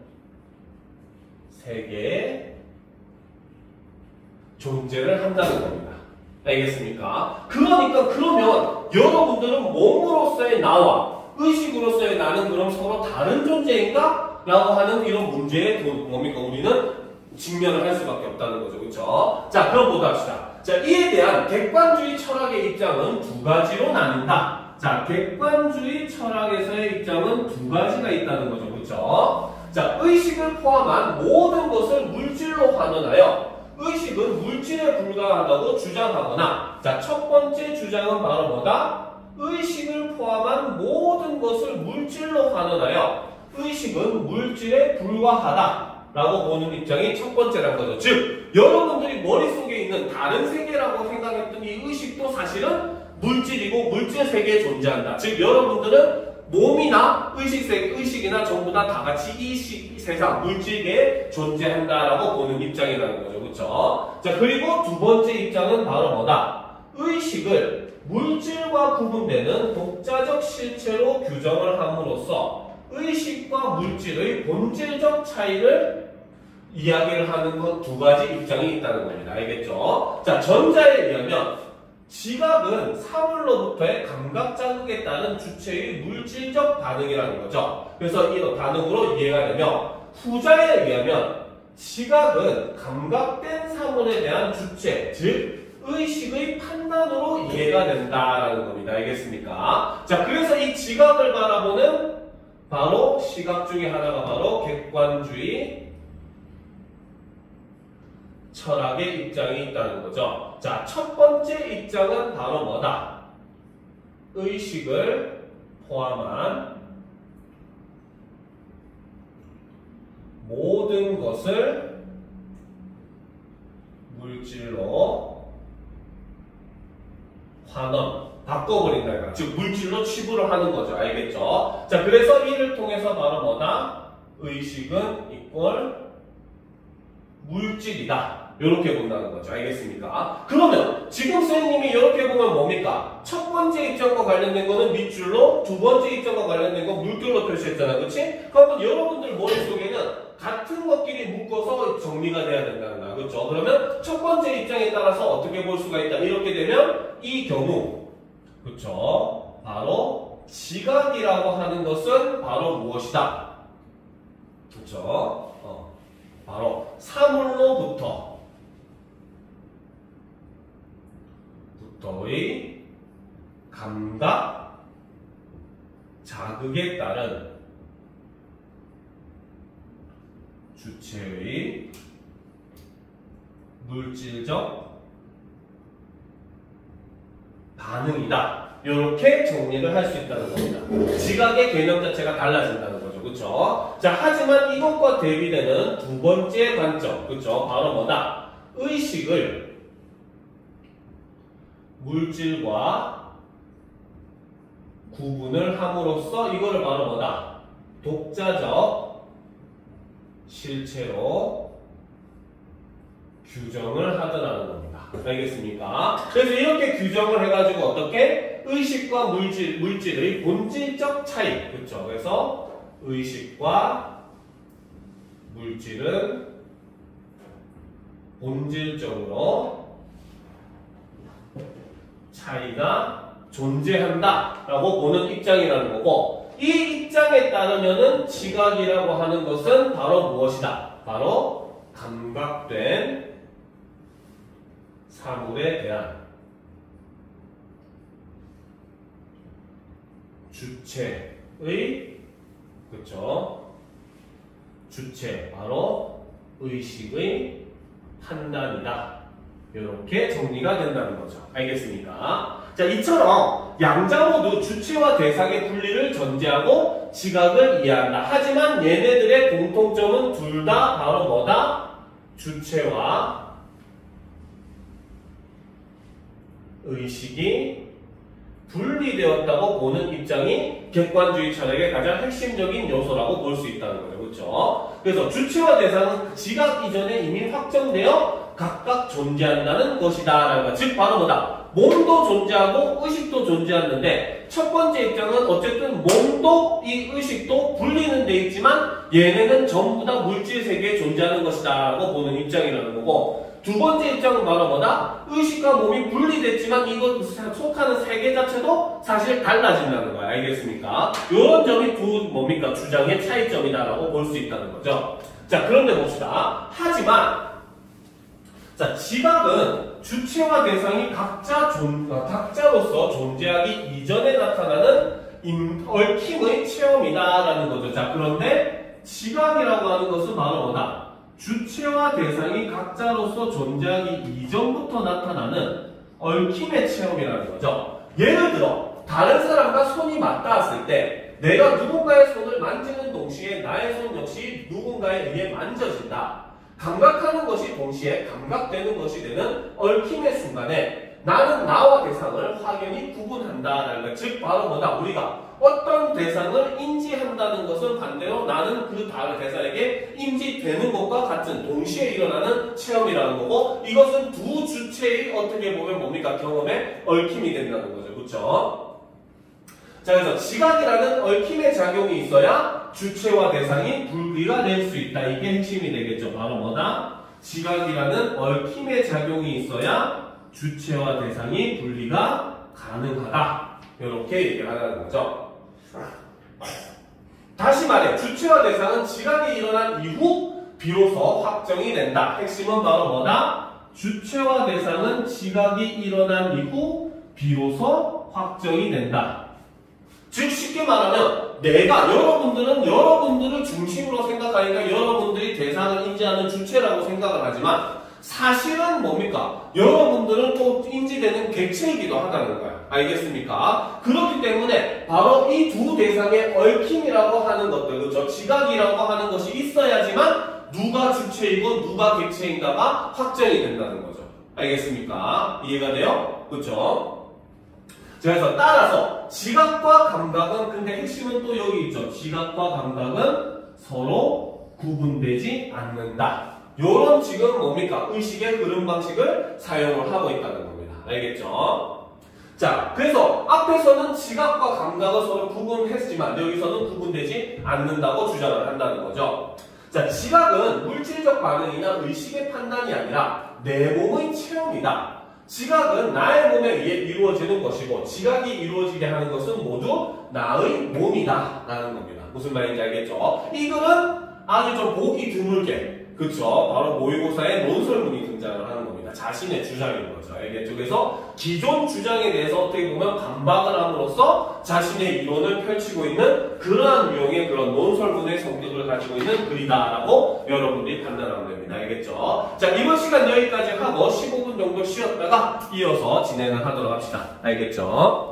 세계에 존재를 한다는 겁니다. 알겠습니까? 그러니까 그러면 여러분들은 몸으로서의 나와 의식으로서의 나는 그럼 서로 다른 존재인가? 라고 하는 이런 문제에 뭡니까? 우리는 직면을 할 수밖에 없다는 거죠. 그렇죠? 자, 그럼 보다 합시다. 자, 이에 대한 객관주의 철학의 입장은 두 가지로 나뉜다. 자, 객관주의 철학에서의 입장은 두 가지가 있다는 거죠. 그렇죠? 자, 의식을 포함한 모든 것을 물질로 환원하여 의식은 물질에 불과하다고 주장하거나, 자, 첫 번째 주장은 바로 뭐다? 의식을 포함한 모든 것을 물질로 환원하여 의식은 물질에 불과하다 라고 보는 입장이 첫 번째라는 거죠. 즉, 여러분들이 머릿속에 있는 다른 세계라고 생각했던 이 의식도 사실은 물질이고 물질 세계에 존재한다. 즉, 여러분들은 몸이나 의식이나 전부 다 같이 이 세상, 물질계에 존재한다라고 보는 입장이라는 거죠. 그렇죠? 자, 그리고 두 번째 입장은 바로 뭐다? 의식을 물질과 구분되는 독자적 실체로 규정을 함으로써 의식과 물질의 본질적 차이를 이야기를 하는 것 두 가지 입장이 있다는 겁니다. 알겠죠? 자, 전자에 의하면 지각은 사물로부터의 감각 자극에 따른 주체의 물질적 반응이라는 거죠. 그래서 이 반응으로 이해가 되며, 후자에 의하면 지각은 감각된 사물에 대한 주체, 즉 의식의 판단으로 이해가 된다라는 겁니다. 알겠습니까? 자, 그래서 이 지각을 바라보는 바로 시각 중에 하나가 바로 객관주의 철학의 입장이 있다는 거죠. 자, 첫 번째 입장은 바로 뭐다? 의식을 포함한 모든 것을 물질로 환원, 바꿔버린다. 즉, 물질로 치부를 하는 거죠. 알겠죠? 자, 그래서 이를 통해서 바로 뭐다? 의식은 이꼴 물질이다. 이렇게 본다는 거죠. 알겠습니까? 그러면 지금 선생님이 이렇게 보면 뭡니까? 첫 번째 입장과 관련된 거는 밑줄로, 두 번째 입장과 관련된 건 물결로 표시했잖아. 그렇지? 그러면 여러분들 머릿속에는 같은 것끼리 묶어서 정리가 돼야 된다는 거야. 그렇죠? 그러면 첫 번째 입장에 따라서 어떻게 볼 수가 있다. 이렇게 되면 이 경우, 그렇죠? 바로 지각이라고 하는 것은 바로 무엇이다? 그렇죠? 바로 사물로부터의 감각 자극에 따른 주체의 물질적 반응이다. 이렇게 정리를 할 수 있다는 겁니다. 지각의 개념 자체가 달라진다는 거죠. 그렇죠? 자, 하지만 이것과 대비되는 두 번째 관점, 그렇죠? 바로 뭐다? 의식을 물질과 구분을 함으로써 이거를 바로 뭐다? 독자적 실체로 규정을 하더라는 겁니다. 알겠습니까? 그래서 이렇게 규정을 해가지고 어떻게? 의식과 물질의 본질적 차이. 그렇죠? 그래서 의식과 물질은 본질적으로 차이가 존재한다라고 보는 입장이라는 거고, 이 입장에 따르면은 지각이라고 하는 것은 바로 무엇이다? 바로 감각된 사물에 대한 주체의 그쵸? 주체 바로 의식의 판단이다. 이렇게 정리가 된다는 거죠. 알겠습니까? 자, 이처럼 양자 모두 주체와 대상의 분리를 전제하고 지각을 이해한다. 하지만 얘네들의 공통점은 둘 다 바로 뭐다? 주체와 의식이 분리되었다고 보는 입장이 객관주의 철학의 가장 핵심적인 요소라고 볼 수 있다는 거예요. 그렇죠? 그래서 주체와 대상은 지각 이전에 이미 확정되어 각각 존재한다는 것이다. 라는 거. 즉 바로 뭐다? 몸도 존재하고 의식도 존재하는데 첫 번째 입장은 어쨌든 몸도 이 의식도 분리는 돼 있지만 얘네는 전부 다 물질 세계에 존재하는 것이다 라고 보는 입장이라는 거고, 두 번째 입장은 바로 뭐다? 의식과 몸이 분리됐지만 이것 속하는 세계 자체도 사실 달라진다는 거야. 알겠습니까? 이런 점이 두 뭡니까? 주장의 차이점이다라고 볼 수 있다는 거죠. 자, 그런데 봅시다. 하지만 자, 지각은 주체와 대상이 각자로서 존재하기 이전에 나타나는 얽힘의 체험이다라는 거죠. 자, 그런데 지각이라고 하는 것은 바로 뭐다? 주체와 대상이 각자로서 존재하기 이전부터 나타나는 얽힘의 체험이라는 거죠. 예를 들어 다른 사람과 손이 맞닿았을 때 내가 누군가의 손을 만지는 동시에 나의 손 역시 누군가에 의해 만져진다. 감각하는 것이 동시에 감각되는 것이 되는 얽힘의 순간에 나는 나와 대상을 확연히 구분한다라는 것. 즉 바로 뭐다? 우리가 어떤 대상을 인지한다는 것은 반대로 나는 그 다른 대상에게 인지되는 것과 같은 동시에 일어나는 체험이라는 거고, 이것은 두 주체의 어떻게 보면 뭡니까? 경험에 얽힘이 된다는 거죠. 그렇죠? 자, 그래서 지각이라는 얽힘의 작용이 있어야 주체와 대상이 분리가 될 수 있다. 이게 핵심이 되겠죠. 바로 뭐다? 지각이라는 얽힘의 작용이 있어야 주체와 대상이 분리가 가능하다. 이렇게 얘기를 하는 거죠. 다시 말해 주체와 대상은 지각이 일어난 이후 비로소 확정이 된다. 핵심은 바로 뭐다? 주체와 대상은 지각이 일어난 이후 비로소 확정이 된다. 즉 쉽게 말하면 내가 여러분들은 여러분들을 중심으로 생각하니까 여러분들이 대상을 인지하는 주체라고 생각을 하지만 사실은 뭡니까? 여러분들은 또 인지되는 객체이기도 하다는 거야. 알겠습니까? 그렇기 때문에 바로 이 두 대상의 얽힘이라고 하는 것들, 그렇죠? 지각이라고 하는 것이 있어야지만 누가 주체이고 누가 객체인가가 확정이 된다는 거죠. 알겠습니까? 이해가 돼요? 그렇죠? 그래서 따라서 지각과 감각은, 근데 핵심은 또 여기 있죠. 지각과 감각은 서로 구분되지 않는다. 요런 지금 뭡니까? 의식의 흐름 방식을 사용을 하고 있다는 겁니다. 알겠죠? 자, 그래서 앞에서는 지각과 감각을 서로 구분했지만 여기서는 구분되지 않는다고 주장을 한다는 거죠. 자, 지각은 물질적 반응이나 의식의 판단이 아니라 내 몸의 체험이다. 지각은 나의 몸에 의해 이루어지는 것이고 지각이 이루어지게 하는 것은 모두 나의 몸이다 라는 겁니다. 무슨 말인지 알겠죠? 이 글은 아주 좀 보기 드물게, 그쵸? 바로 모의고사에 논설문이 등장을 하는 겁니다. 자신의 주장인 거죠. 알겠죠? 그래서 기존 주장에 대해서 어떻게 보면 반박을 함으로써 자신의 이론을 펼치고 있는 그러한 유형의 그런 논설문의 성격을 가지고 있는 글이다라고 여러분들이 판단하면 됩니다. 알겠죠? 자, 이번 시간 여기까지 하고 15분 정도 쉬었다가 이어서 진행을 하도록 합시다. 알겠죠?